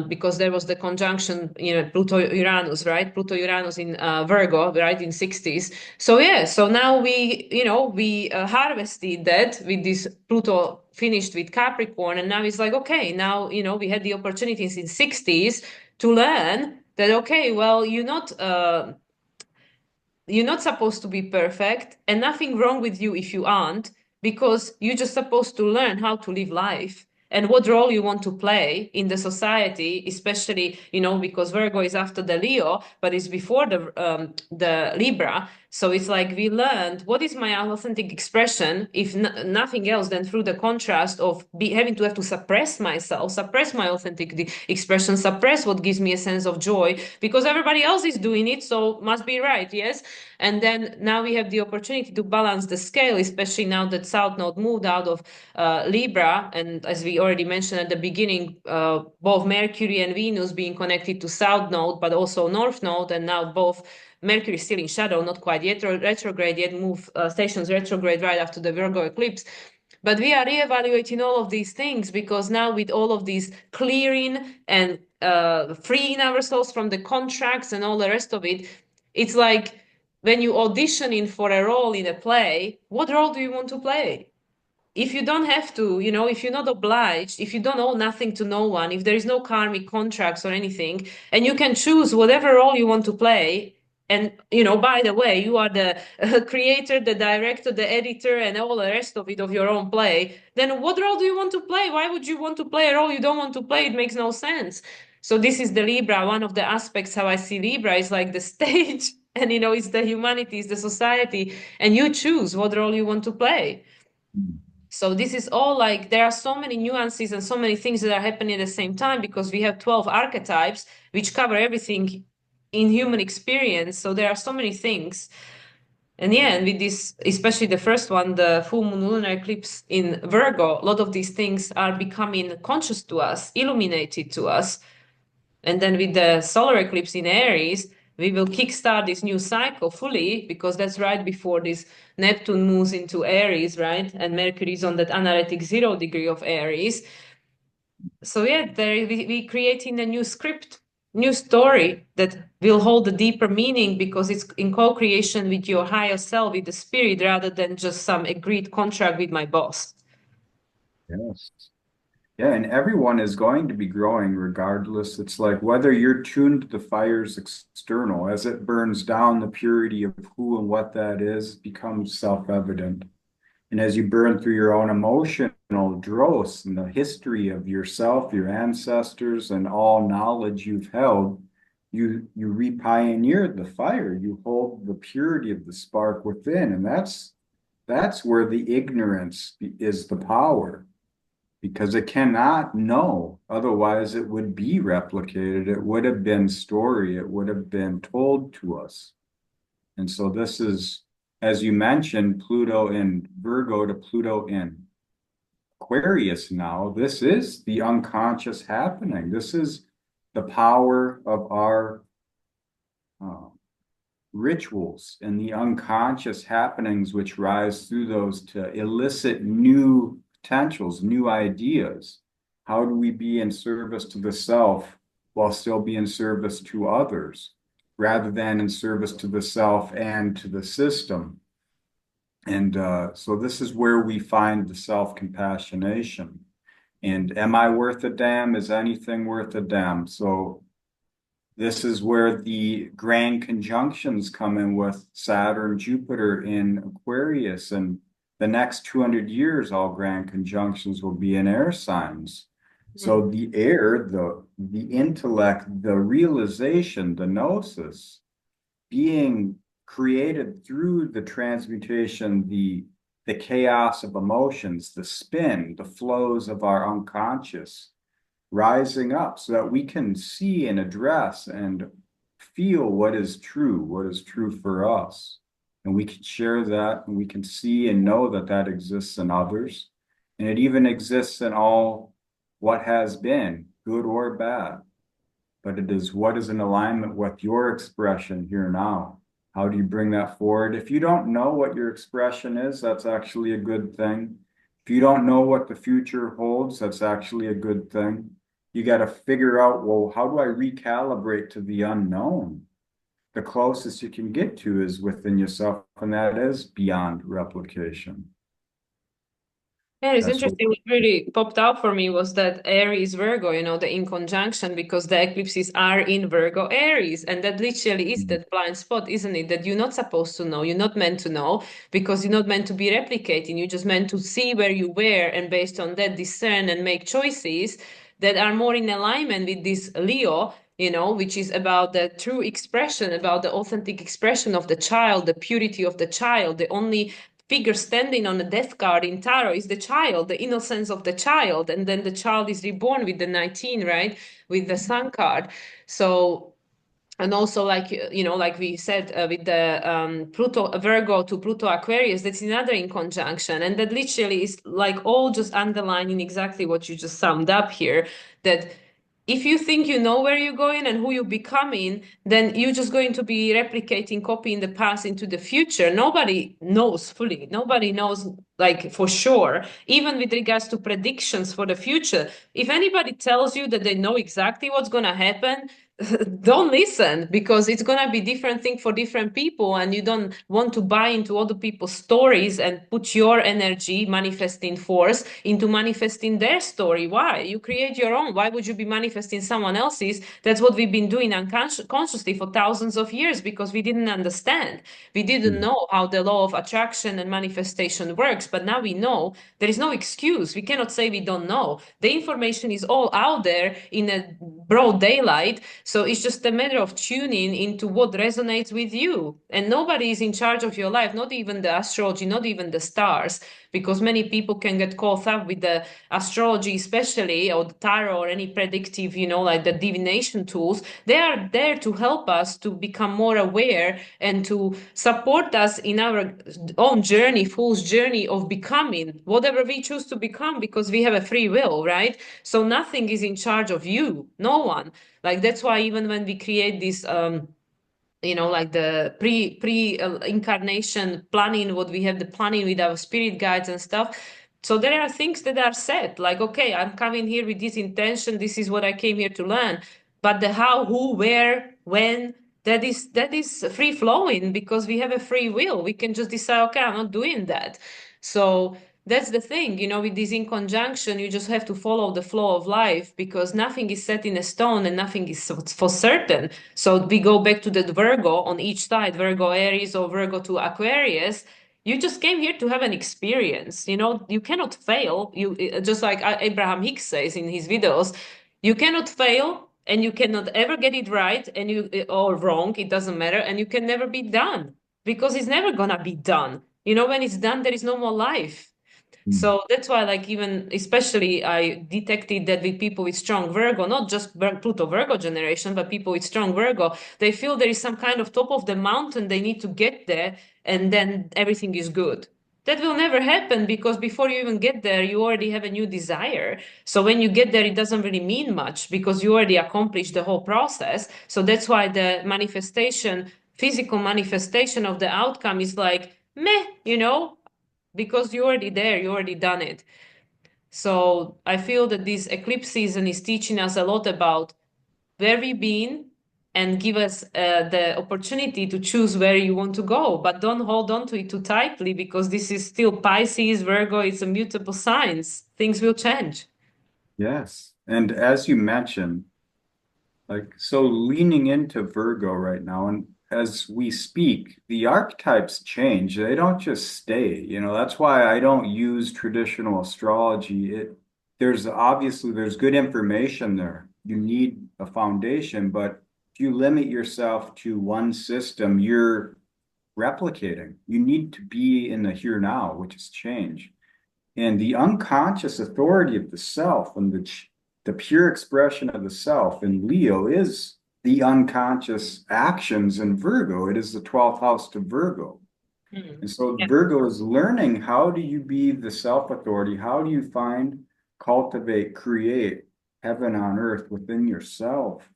because there was the conjunction, Pluto Uranus, right? Pluto Uranus in Virgo, right, in 60s. So yeah, so now we harvested that with this Pluto finished with Capricorn, and now it's like, okay, now we had the opportunities in 60s to learn that, okay, well, you're not supposed to be perfect, and nothing wrong with you if you aren't, because you're just supposed to learn how to live life and what role you want to play in the society, especially, because Virgo is after the Leo, but it's before the Libra. So it's like we learned what is my authentic expression, if nothing else than through the contrast of having to have to suppress myself, suppress my authentic expression, suppress what gives me a sense of joy, because everybody else is doing it, so must be right, yes? And then now we have the opportunity to balance the scale, especially now that South Node moved out of Libra. And as we already mentioned at the beginning, both Mercury and Venus being connected to South Node, but also North Node, and now both Mercury still in shadow, not quite yet retrograde yet, move stations retrograde right after the Virgo eclipse. But we are reevaluating all of these things, because now with all of these clearing and freeing ourselves from the contracts and all the rest of it, it's like when you auditioning for a role in a play, what role do you want to play? If you don't have to, if you're not obliged, if you don't owe nothing to no one, if there is no karmic contracts or anything, and you can choose whatever role you want to play, and by the way, you are the creator, the director, the editor, and all the rest of it of your own play, then what role do you want to play? Why would you want to play a role you don't want to play? It makes no sense. So this is the Libra. One of the aspects how I see Libra is like the stage, and it's the humanity, it's the society, and you choose what role you want to play. So this is all like, there are so many nuances and so many things that are happening at the same time, because we have 12 archetypes which cover everything in human experience. So there are so many things. And yeah, and with this, especially the first one, the full moon lunar eclipse in Virgo, a lot of these things are becoming conscious to us, illuminated to us. And then with the solar eclipse in Aries, we will kickstart this new cycle fully, because that's right before this Neptune moves into Aries, right? And Mercury is on that analytic 0 degree of Aries. So yeah, we creating a new script, new story that will hold a deeper meaning, because it's in co-creation with your higher self, with the spirit, rather than just some agreed contract with my boss. Yes. Yeah, and everyone is going to be growing regardless. It's like whether you're tuned to the fires external, as it burns down, the purity of who and what that is becomes self-evident. And as you burn through your own emotional dross and the history of yourself, your ancestors, and all knowledge you've held, you re-pioneered the fire. You hold the purity of the spark within, and that's where the ignorance is the power, because it cannot know. Otherwise, it would be replicated. It would have been story. It would have been told to us. And so this is, as you mentioned, Pluto in Virgo to Pluto in Aquarius now. This is the unconscious happening. This is the power of our uh, rituals and the unconscious happenings which rise through those to elicit new potentials, new ideas. How do we be in service to the self while still be in service to others, rather than in service to the self and to the system? And so this is where we find the self-compassionation. And am I worth a damn? Is anything worth a damn? So this is where the grand conjunctions come in with Saturn, Jupiter in Aquarius. And the next 200 years, all grand conjunctions will be in air signs. So the air, the intellect, the realization, the gnosis, being created through the transmutation, the chaos of emotions, the spin, the flows of our unconscious, rising up so that we can see and address and feel what is true for us. And we can share that, and we can see and know that that exists in others. And it even exists in all what has been, good or bad. But it is what is in alignment with your expression here now. How do you bring that forward? If you don't know what your expression is, that's actually a good thing. If you don't know what the future holds, that's actually a good thing. You got to figure out, well, how do I recalibrate to the unknown? The closest you can get to is within yourself, and that is beyond replication. Yeah, it's That's what. interesting. What really popped out for me was that Aries Virgo, the in conjunction, because the eclipses are in Virgo Aries. And that literally is that blind spot, isn't it? That you're not supposed to know. You're not meant to know because you're not meant to be replicating. You're just meant to see where you were and based on that discern and make choices that are more in alignment with this Leo. Which is about the true expression, about the authentic expression of the child, the purity of the child, the only figure standing on a death card in tarot is the child, the innocence of the child, and then the child is reborn with the 19, right, with the sun card. So, and also like we said, with the Pluto Virgo to Pluto Aquarius, that's another in conjunction, and that literally is like all just underlining exactly what you just summed up here, that if you think you know where you're going and who you're becoming, then you're just going to be replicating, copying the past into the future. Nobody knows fully. Nobody knows, like, for sure. Even with regards to predictions for the future, if anybody tells you that they know exactly what's going to happen, don't listen, because it's going to be different thing for different people, and you don't want to buy into other people's stories and put your energy, manifesting force, into manifesting their story. Why? You create your own. Why would you be manifesting someone else's? That's what we've been doing unconsciously for thousands of years, because we didn't understand. We didn't know how the law of attraction and manifestation works, but now we know. There is no excuse. We cannot say we don't know. The information is all out there in a broad daylight. So it's just a matter of tuning into what resonates with you. And nobody is in charge of your life, not even the astrology, not even the stars, because many people can get caught up with the astrology, especially, or the tarot, or any predictive, like the divination tools. They are there to help us to become more aware and to support us in our own journey, fool's journey of becoming whatever we choose to become, because we have a free will, right? So nothing is in charge of you, no one. Like, that's why even when we create this like the pre incarnation planning, what we have, the planning with our spirit guides and stuff. So there are things that are set, like, okay, I'm coming here with this intention, this is what I came here to learn. But the how, who, where, when, that is free flowing, because we have a free will. We can just decide, okay, I'm not doing that. So that's the thing, with this in conjunction, you just have to follow the flow of life, because nothing is set in a stone and nothing is for certain. So we go back to the Virgo on each side, Virgo Aries or Virgo to Aquarius. You just came here to have an experience. You cannot fail. You just like Abraham Hicks says in his videos, you cannot fail and you cannot ever get it right and you or wrong. It doesn't matter, and you can never be done, because it's never gonna be done. When it's done, there is no more life. So that's why, like, even especially, I detected that with people with strong Virgo, not just Pluto Virgo generation, but people with strong Virgo, they feel there is some kind of top of the mountain they need to get there, and then everything is good. That will never happen, because before you even get there, you already have a new desire. So when you get there, it doesn't really mean much, because you already accomplished the whole process. So that's why the manifestation, physical manifestation of the outcome is like, meh, because you're already there, you already done it. So I feel that this eclipse season is teaching us a lot about where we've been, and give us the opportunity to choose where you want to go. But don't hold on to it too tightly, because this is still Pisces, Virgo, it's a mutable signs. Things will change. Yes. And as you mentioned, like, so leaning into Virgo right now, and as we speak, the archetypes change. They don't just stay. That's why I don't use traditional astrology. There's good information there. You need a foundation, but if you limit yourself to one system, you're replicating. You need to be in the here now, which is change. And the unconscious authority of the self and the pure expression of the self in Leo is the unconscious actions in Virgo. It is the 12th house to Virgo. Mhm. And so Yeah. Virgo is learning, how do you be the self authority? How do you find, cultivate, create heaven on earth within yourself?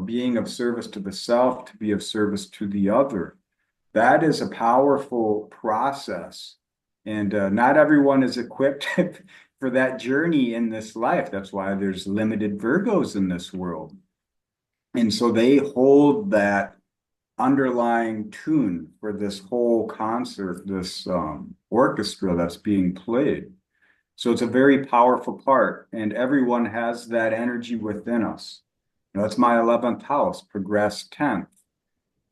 Being of service to the self to be of service to the other. That is a powerful process. And not everyone is equipped for that journey in this life. That's why there's limited Virgos in this world. And so they hold that underlying tune for this whole concert, this orchestra that's being played. So it's a very powerful part, and everyone has that energy within us. You know, that's my 11th house, progress 10th,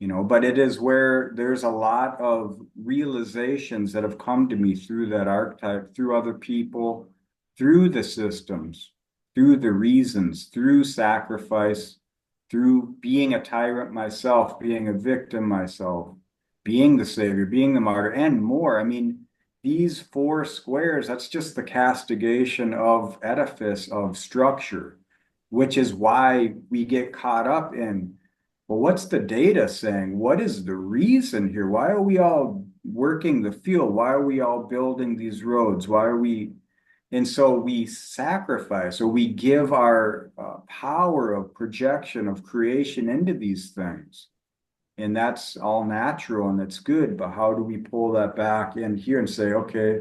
you know, but it is where there's a lot of realizations that have come to me through that archetype, through other people, through the systems, through the reasons, through sacrifice, through being a tyrant myself, being a victim myself, being the savior, being the martyr, and more. I mean, these four squares, that's just the castigation of edifice, of structure, which is why we get caught up in, well, what's the data saying? What is the reason here? Why are we all working the field? Why are we all building these roads? Why are we? And so we sacrifice or we give our power of projection, of creation into these things. And that's all natural and it's good. But how do we pull that back in here and say, okay,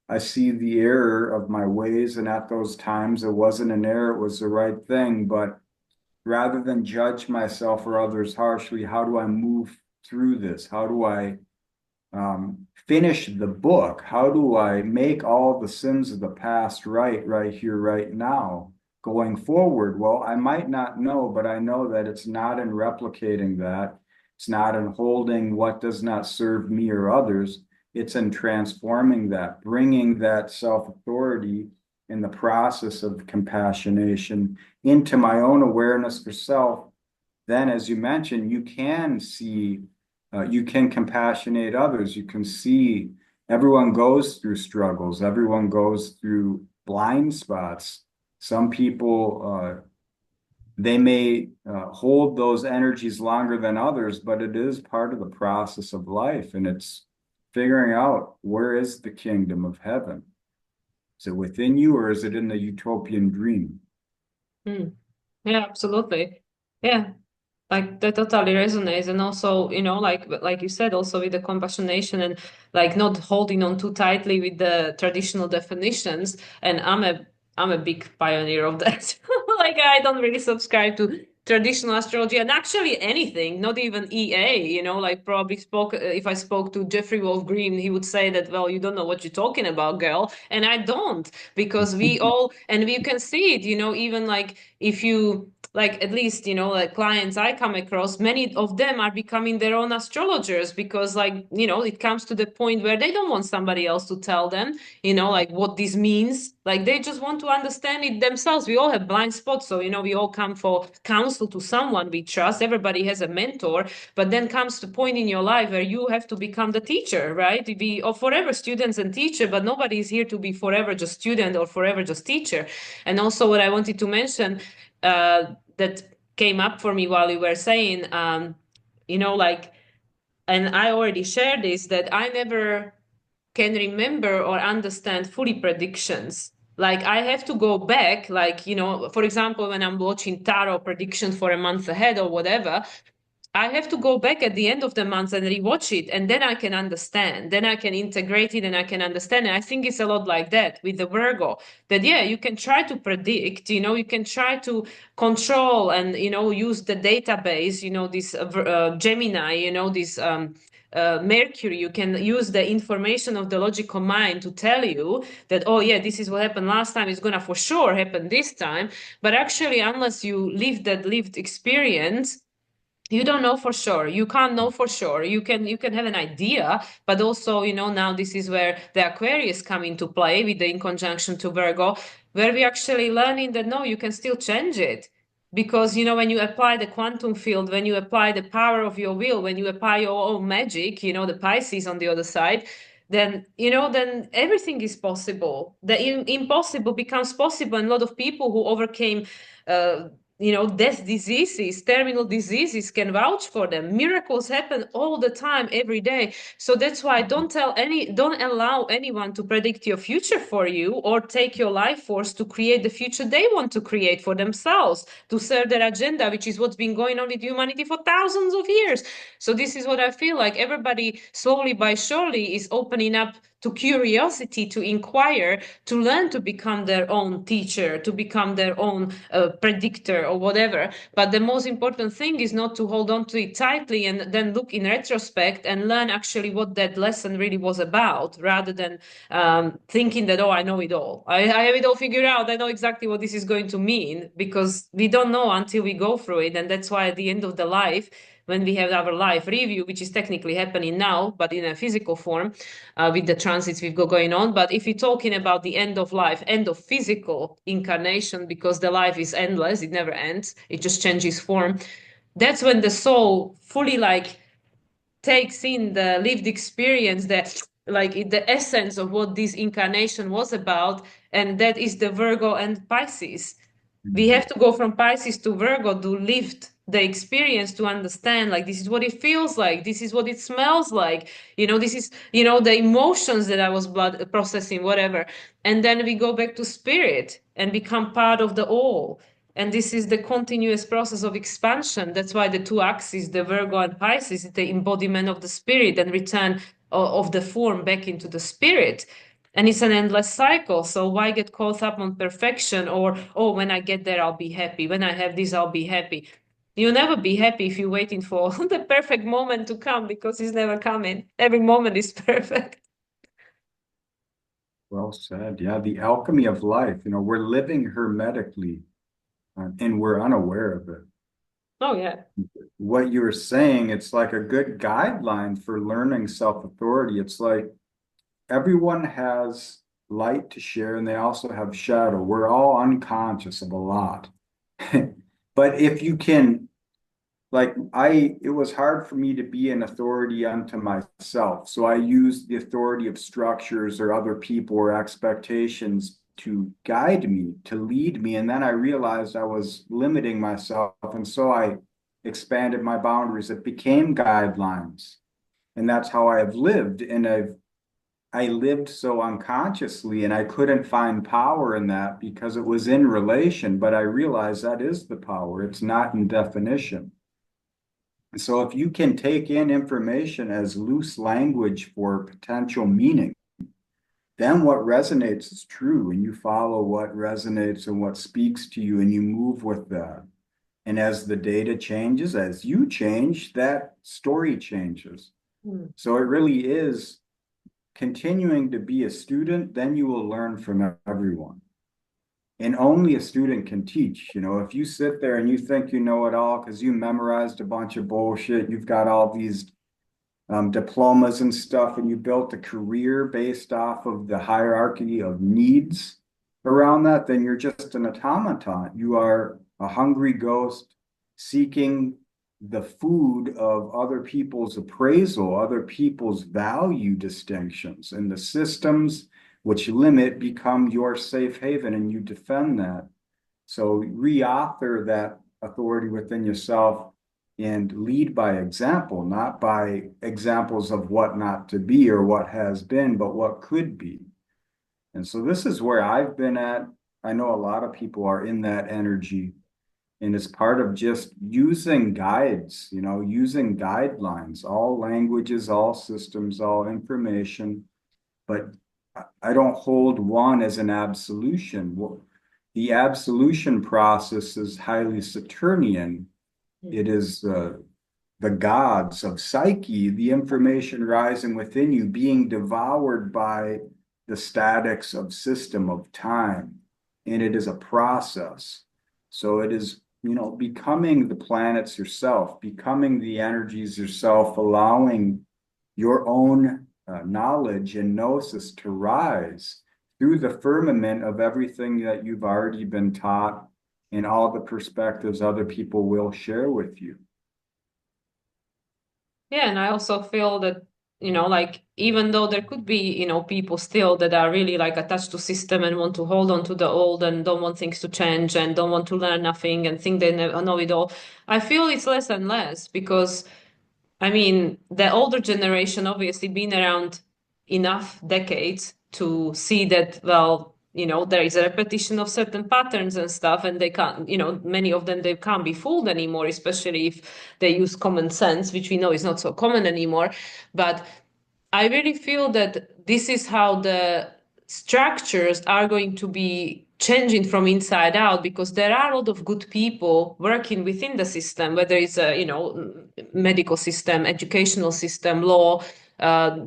I see the error of my ways. And at those times, it wasn't an error, it was the right thing. But rather than judge myself or others harshly, how do I move through this? How do I finish the book? How do I make all the sins of the past right here, right now, going forward? Well, I might not know, but I know that it's not in replicating that. It's not in holding what does not serve me or others. It's in transforming that, bringing that self-authority in the process of compassionation into my own awareness for self. Then, as you mentioned, you can see, you can compassionate others. You can see everyone goes through struggles. Everyone goes through blind spots. Some people, they may hold those energies longer than others, but it is part of the process of life. And it's figuring out, where is the kingdom of heaven? Is it within you or is it in the utopian dream? Mm. Yeah, absolutely. Yeah. Like that totally resonates. And also, like you said, also with the compassionation and like not holding on too tightly with the traditional definitions. And I'm a big pioneer of that. Like I don't really subscribe to traditional astrology and actually anything, not even EA, like probably if I spoke to Jeffrey Wolf Green, he would say that, well, you don't know what you're talking about, girl. And I don't, because and we can see it, even like if you like at least like clients I come across, many of them are becoming their own astrologers because like it comes to the point where they don't want somebody else to tell them like what this means. Like they just want to understand it themselves. We all have blind spots, so we all come for counsel to someone we trust. Everybody has a mentor, but then comes the point in your life where you have to become the teacher, right? To be or forever students and teacher, but nobody is here to be forever just student or forever just teacher. And also what I wanted to mention that came up for me while you were saying, like, and I already shared this, that I never can remember or understand fully predictions. Like I have to go back, like, for example, when I'm watching tarot predictions for a month ahead or whatever, I have to go back at the end of the month and rewatch it, and then I can understand. Then I can integrate it and I can understand. And I think it's a lot like that with the Virgo. That yeah, you can try to predict. You can try to control and use the database. This Gemini. This. Mercury, you can use the information of the logical mind to tell you that, oh yeah, this is what happened last time, it's gonna for sure happen this time. But actually, unless you live that lived experience, you don't know for sure. You can't know for sure. You can have an idea, but also now this is where the Aquarius come into play with the in conjunction to Virgo, where we actually learning that no, you can still change it. Because when you apply the quantum field, when you apply the power of your will, when you apply your own magic, the Pisces on the other side, then everything is possible. The impossible becomes possible. And a lot of people who overcame death diseases, terminal diseases can vouch for them. Miracles happen all the time, every day. So that's why don't allow anyone to predict your future for you or take your life force to create the future they want to create for themselves, to serve their agenda, which is what's been going on with humanity for thousands of years. So this is what I feel like everybody slowly by surely is opening up to curiosity, to inquire, to learn to become their own teacher, to become their own predictor or whatever. But the most important thing is not to hold on to it tightly and then look in retrospect and learn actually what that lesson really was about, rather than thinking that, oh, I know it all. I have it all figured out. I know exactly what this is going to mean, because we don't know until we go through it. And that's why at the end of the life, when we have our life review, which is technically happening now, but in a physical form, with the transits we've got going on. But if you're talking about the end of life, end of physical incarnation, because the life is endless, it never ends, it just changes form. That's when the soul fully like takes in the lived experience, that like the essence of what this incarnation was about, and that is the Virgo and Pisces. We have to go from Pisces to Virgo to live the experience, to understand like this is what it feels like, this is what it smells like, this is the emotions that I was blood processing, whatever. And then we go back to spirit and become part of the all. And this is the continuous process of expansion. That's why the two axes, the Virgo and Pisces, is the embodiment of the spirit and return of the form back into the spirit. And it's an endless cycle. So why get caught up on perfection, or, oh, when I get there, I'll be happy. When I have this, I'll be happy. You'll never be happy if you're waiting for the perfect moment to come, because it's never coming. Every moment is perfect. Well said. Yeah, the alchemy of life. We're living hermetically, and we're unaware of it. Oh, yeah. What you're saying, it's like a good guideline for learning self-authority. It's like everyone has light to share and they also have shadow. We're all unconscious of a lot. But if you can, like it was hard for me to be an authority unto myself. So I used the authority of structures or other people or expectations to guide me, to lead me. And then I realized I was limiting myself. And so I expanded my boundaries. It became guidelines. And that's how I have lived. And I lived so unconsciously, and I couldn't find power in that because it was in relation, but I realized that is the power. It's not in definition. So if you can take in information as loose language for potential meaning, then what resonates is true, and you follow what resonates and what speaks to you, and you move with that. And as the data changes, as you change, that story changes. So it really is continuing to be a student, then you will learn from everyone. And only a student can teach. If you sit there and you think you know it all because you memorized a bunch of bullshit, you've got all these diplomas and stuff, and you built a career based off of the hierarchy of needs around that, then you're just an automaton. You are a hungry ghost seeking the food of other people's appraisal, other people's value distinctions, and the systems which limit become your safe haven, and you defend that. So reauthor that authority within yourself and lead by example, not by examples of what not to be or what has been, but what could be. And so this is where I've been at. I know a lot of people are in that energy. And it's part of just using guides, using guidelines, all languages, all systems, all information. But I don't hold one as an absolution. Well, the absolution process is highly Saturnian. It is the gods of psyche, the information rising within you, being devoured by the statics of system of time. And it is a process. So it is, becoming the planets yourself, becoming the energies yourself, allowing your own knowledge and gnosis to rise through the firmament of everything that you've already been taught and all the perspectives other people will share with you. Yeah, and I also feel that you know, like even though there could be, you know, people still that are really like attached to system and want to hold on to the old and don't want things to change and don't want to learn nothing and think they know it all, I feel it's less and less because I mean, the older generation obviously been around enough decades to see that, well, you know, there is a repetition of certain patterns and stuff, and they can't, you know, many of them, they can't be fooled anymore, especially if they use common sense, which we know is not so common anymore. But I really feel that this is how the structures are going to be changing from inside out because there are a lot of good people working within the system, whether it's a, you know, medical system, educational system, law,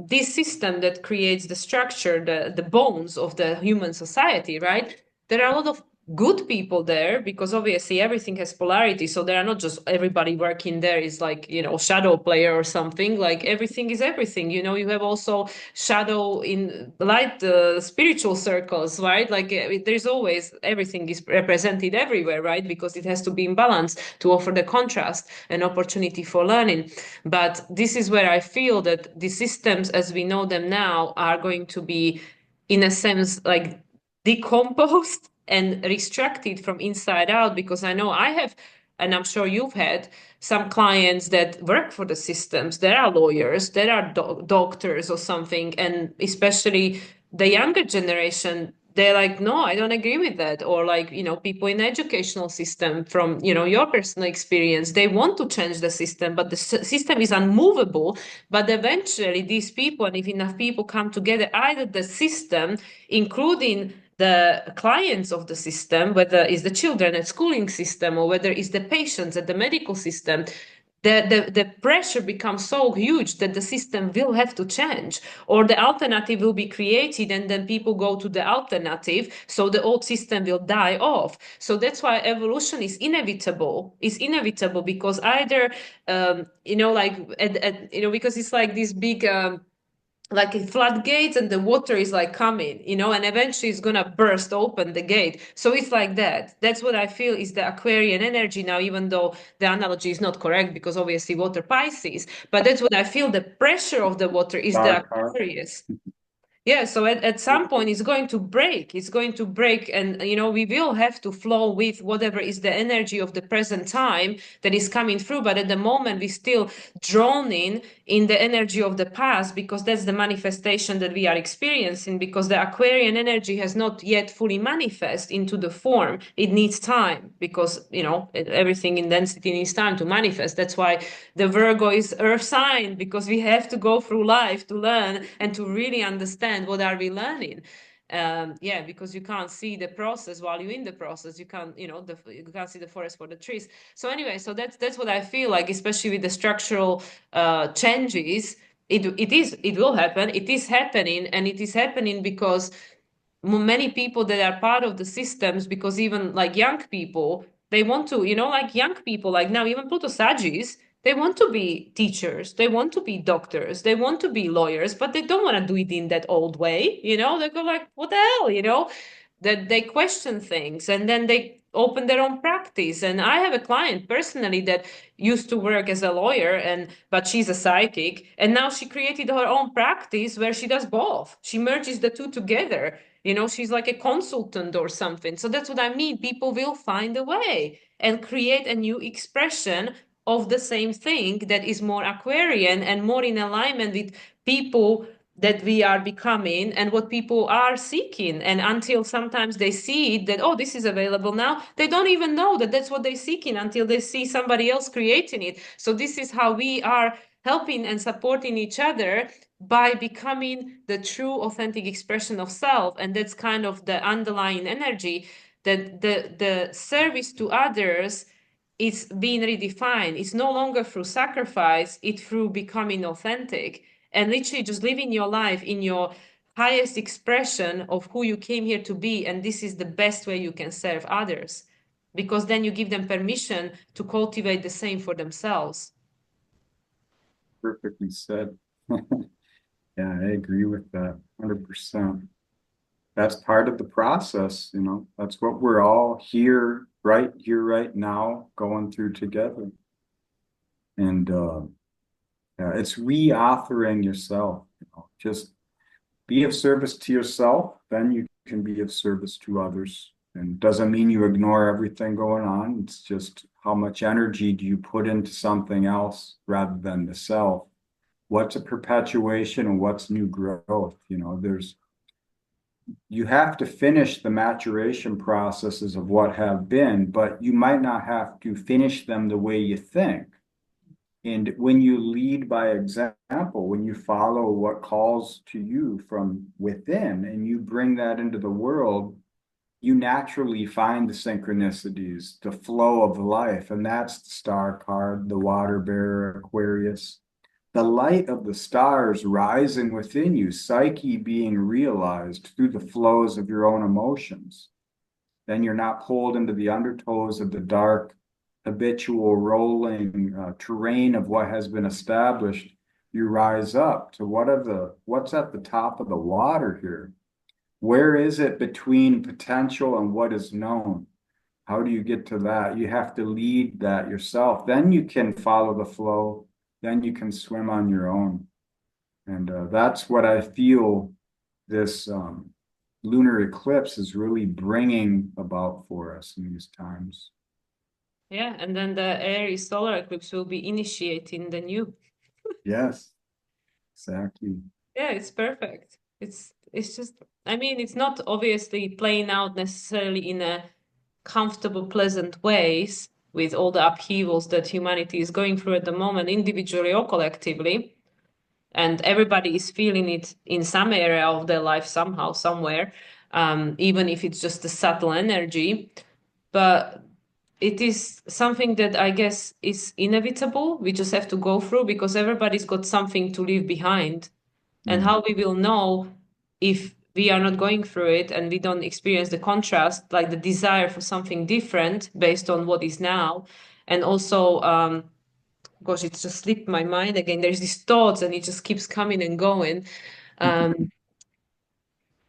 this system that creates the structure, the bones of the human society, right? There are a lot of good people there because obviously everything has polarity, so there are not just everybody working there is like, you know, shadow player or something. Like everything is everything, you know. You have also shadow in light, spiritual circles, right? Like there's always, everything is represented everywhere, right? Because it has to be in balance to offer the contrast and opportunity for learning. But this is where I feel that the systems as we know them now are going to be, in a sense, like decomposed and restructured from inside out, because I know I have, and I'm sure you've had some clients that work for the systems. There are lawyers, there are doctors or something, and especially the younger generation, they're like, no, I don't agree with that. Or like, you know, people in the educational system, from, you know, your personal experience, they want to change the system, but the system is unmovable. But eventually these people, and if enough people come together, either the system, including the clients of the system, whether it's the children at schooling system or whether it's the patients at the medical system, the pressure becomes so huge that the system will have to change, or the alternative will be created and then people go to the alternative, so the old system will die off. So that's why evolution is inevitable. It's inevitable because either you know, like you know, because it's like this big like a floodgates and the water is like coming, you know, and eventually it's gonna burst open the gate. So it's like that. That's what I feel is the Aquarian energy now, even though the analogy is not correct because obviously water Pisces, but that's what I feel. The pressure of the water is the Star card. Aquarius. Yeah, so at some point it's going to break. It's going to break, and you know, we will have to flow with whatever is the energy of the present time that is coming through. But at the moment, we still drowning in the energy of the past because that's the manifestation that we are experiencing. Because the Aquarian energy has not yet fully manifest into the form. It needs time because, you know, everything in density needs time to manifest. That's why the Virgo is Earth sign, because we have to go through life to learn and to really understand what are we learning. Yeah, because you can't see the process while you're in the process. You can't, you know, you can't see the forest for the trees. So anyway, so that's what I feel like, especially with the structural changes. It will happen. It is happening, and it is happening because many people that are part of the systems, because even like young people, they want to, you know, like young people, like now even Pluto Sagittarius, they want to be teachers, they want to be doctors, they want to be lawyers, but they don't want to do it in that old way, you know. They go like, what the hell, you know, that they question things and then they open their own practice. And I have a client personally that used to work as a lawyer, and but she's a psychic, and now she created her own practice where she does both. She merges the two together. You know, she's like a consultant or something. So that's what I mean. People will find a way and create a new expression of the same thing that is more Aquarian and more in alignment with people that we are becoming and what people are seeking. And until sometimes they see it, that, oh, this is available now, they don't even know that that's what they're seeking until they see somebody else creating it. So this is how we are helping and supporting each other, by becoming the true authentic expression of self. And that's kind of the underlying energy, that the service to others is being redefined. It's no longer through sacrifice, it's through becoming authentic and literally just living your life in your highest expression of who you came here to be. And this is the best way you can serve others, because then you give them permission to cultivate the same for themselves. Perfectly said. Yeah, I agree with that 100%. That's part of the process, you know. That's what we're all here, right now, going through together. And It's reauthoring yourself, just be of service to yourself, then you can be of service to others. And doesn't mean you ignore everything going on. It's just how much energy do you put into something else rather than the self? What's a perpetuation and what's new growth? You have to finish the maturation processes of what have been, but you might not have to finish them the way you think. And when you lead by example, when you follow what calls to you from within and you bring that into the world, you naturally find the synchronicities, the flow of life. And that's the star card, the water bearer, Aquarius. The light of the stars rising within you, psyche being realized through the flows of your own emotions. Then you're not pulled into the undertows of the dark, habitual rolling terrain of what has been established. You rise up to what's at the top of the water here. Where is it between potential and what is known? How do you get to that? You have to lead that yourself. Then you can follow the flow. Then you can swim on your own. And that's what I feel this lunar eclipse is really bringing about for us in these times. Yeah, and then the Aries solar eclipse will be initiating the new. Yes, exactly. Yeah, it's perfect. It's just, I mean, it's not obviously playing out necessarily in a comfortable, pleasant ways with all the upheavals that humanity is going through at the moment, individually or collectively. And everybody is feeling it in some area of their life somehow, somewhere, even if it's just a subtle energy. But it is something that I guess is inevitable. We just have to go through because everybody's got something to leave behind. And Mm. how we will know if we are not going through it and we don't experience the contrast, like the desire for something different based on what is now. And also, gosh, it's just slipped my mind again. There's these thoughts and it just keeps coming and going. Um,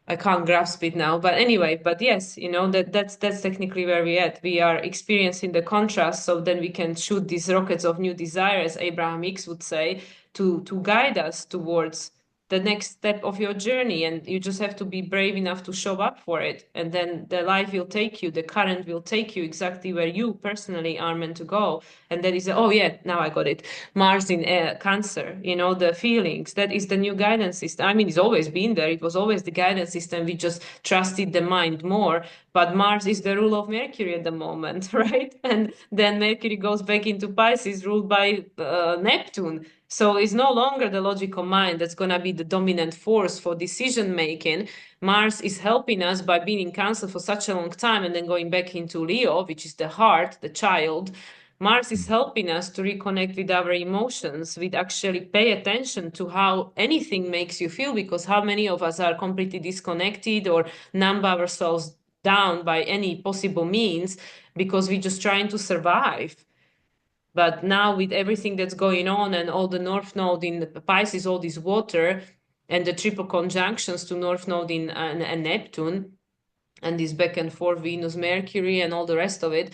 I can't grasp it now, but anyway, but yes, that's technically where we're at. We are experiencing the contrast, so then we can shoot these rockets of new desire, as Abraham Hicks would say, to guide us towards the next step of your journey. And you just have to be brave enough to show up for it, and then the life will take you, the current will take you exactly where you personally are meant to go. And that is, oh yeah, now I got it. Mars in Cancer, the feelings. That is the new guidance system. I mean, it's always been there. It was always the guidance system. We just trusted the mind more. But Mars is the rule of Mercury at the moment, right? And then Mercury goes back into Pisces, ruled by Neptune. So it's no longer the logical mind that's going to be the dominant force for decision making. Mars is helping us by being in Cancer for such a long time and then going back into Leo, which is the heart, the child. Mars is helping us to reconnect with our emotions, with actually pay attention to how anything makes you feel, because how many of us are completely disconnected or numb ourselves down by any possible means because we're just trying to survive. But now with everything that's going on and all the North Node in Pisces, all this water and the triple conjunctions to North Node in and Neptune, and this back and forth Venus, Mercury, and all the rest of it,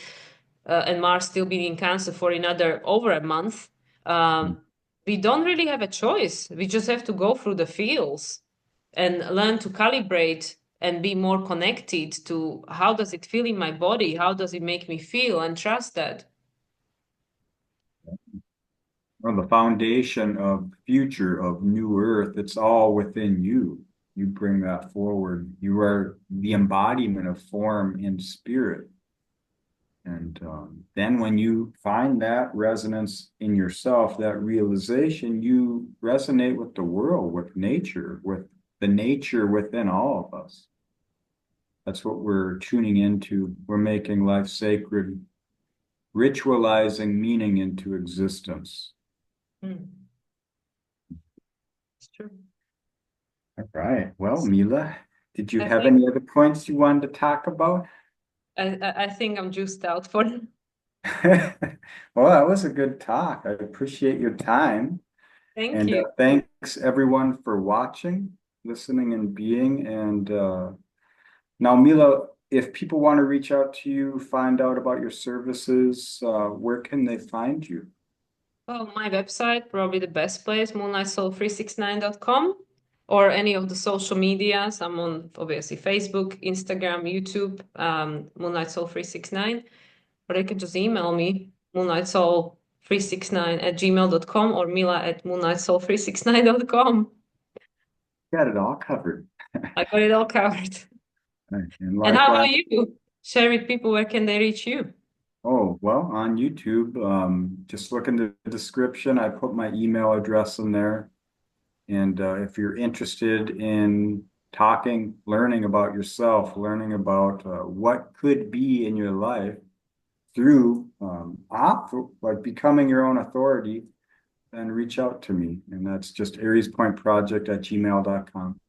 and Mars still being in Cancer for another over a month, we don't really have a choice. We just have to go through the feels and learn to calibrate and be more connected to how does it feel in my body? How does it make me feel? And trust that. Well, the foundation of future of new earth, it's all within you. You bring that forward. You are the embodiment of form and spirit. And then when you find that resonance in yourself, that realization, you resonate with the world, with nature, with the nature within all of us. That's what we're tuning into. We're making life sacred, ritualizing meaning into existence. Mm, it's true. All right. Well, Mila, did you I have think any other points you wanted to talk about? I think I'm juiced out for. Well, that was a good talk. I appreciate your time. Thank And you. thanks everyone for watching, listening, and being. And now, Mila, if people want to reach out to you, find out about your services, where can they find you? Well, my website, probably the best place, moonlightsoul369.com, or any of the social medias. I'm on obviously Facebook, Instagram, YouTube, moonlightsoul369, or they can just email me, moonlightsoul369@gmail.com or mila@moonlightsoul369.com. Got it all covered. I got it all covered. And And how likewise, about you? Share with people, where can they reach you? oh, well, on YouTube, just look in the description. I put my email address in there. And if you're interested in talking, learning about yourself, learning about what could be in your life through like becoming your own authority, then reach out to me. And that's just AriesPointProject@gmail.com.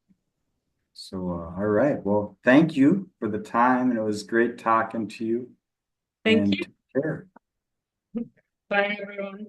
So, all right. Well, thank you for the time. And it was great talking to you. Thank And you. take care. Bye, everyone.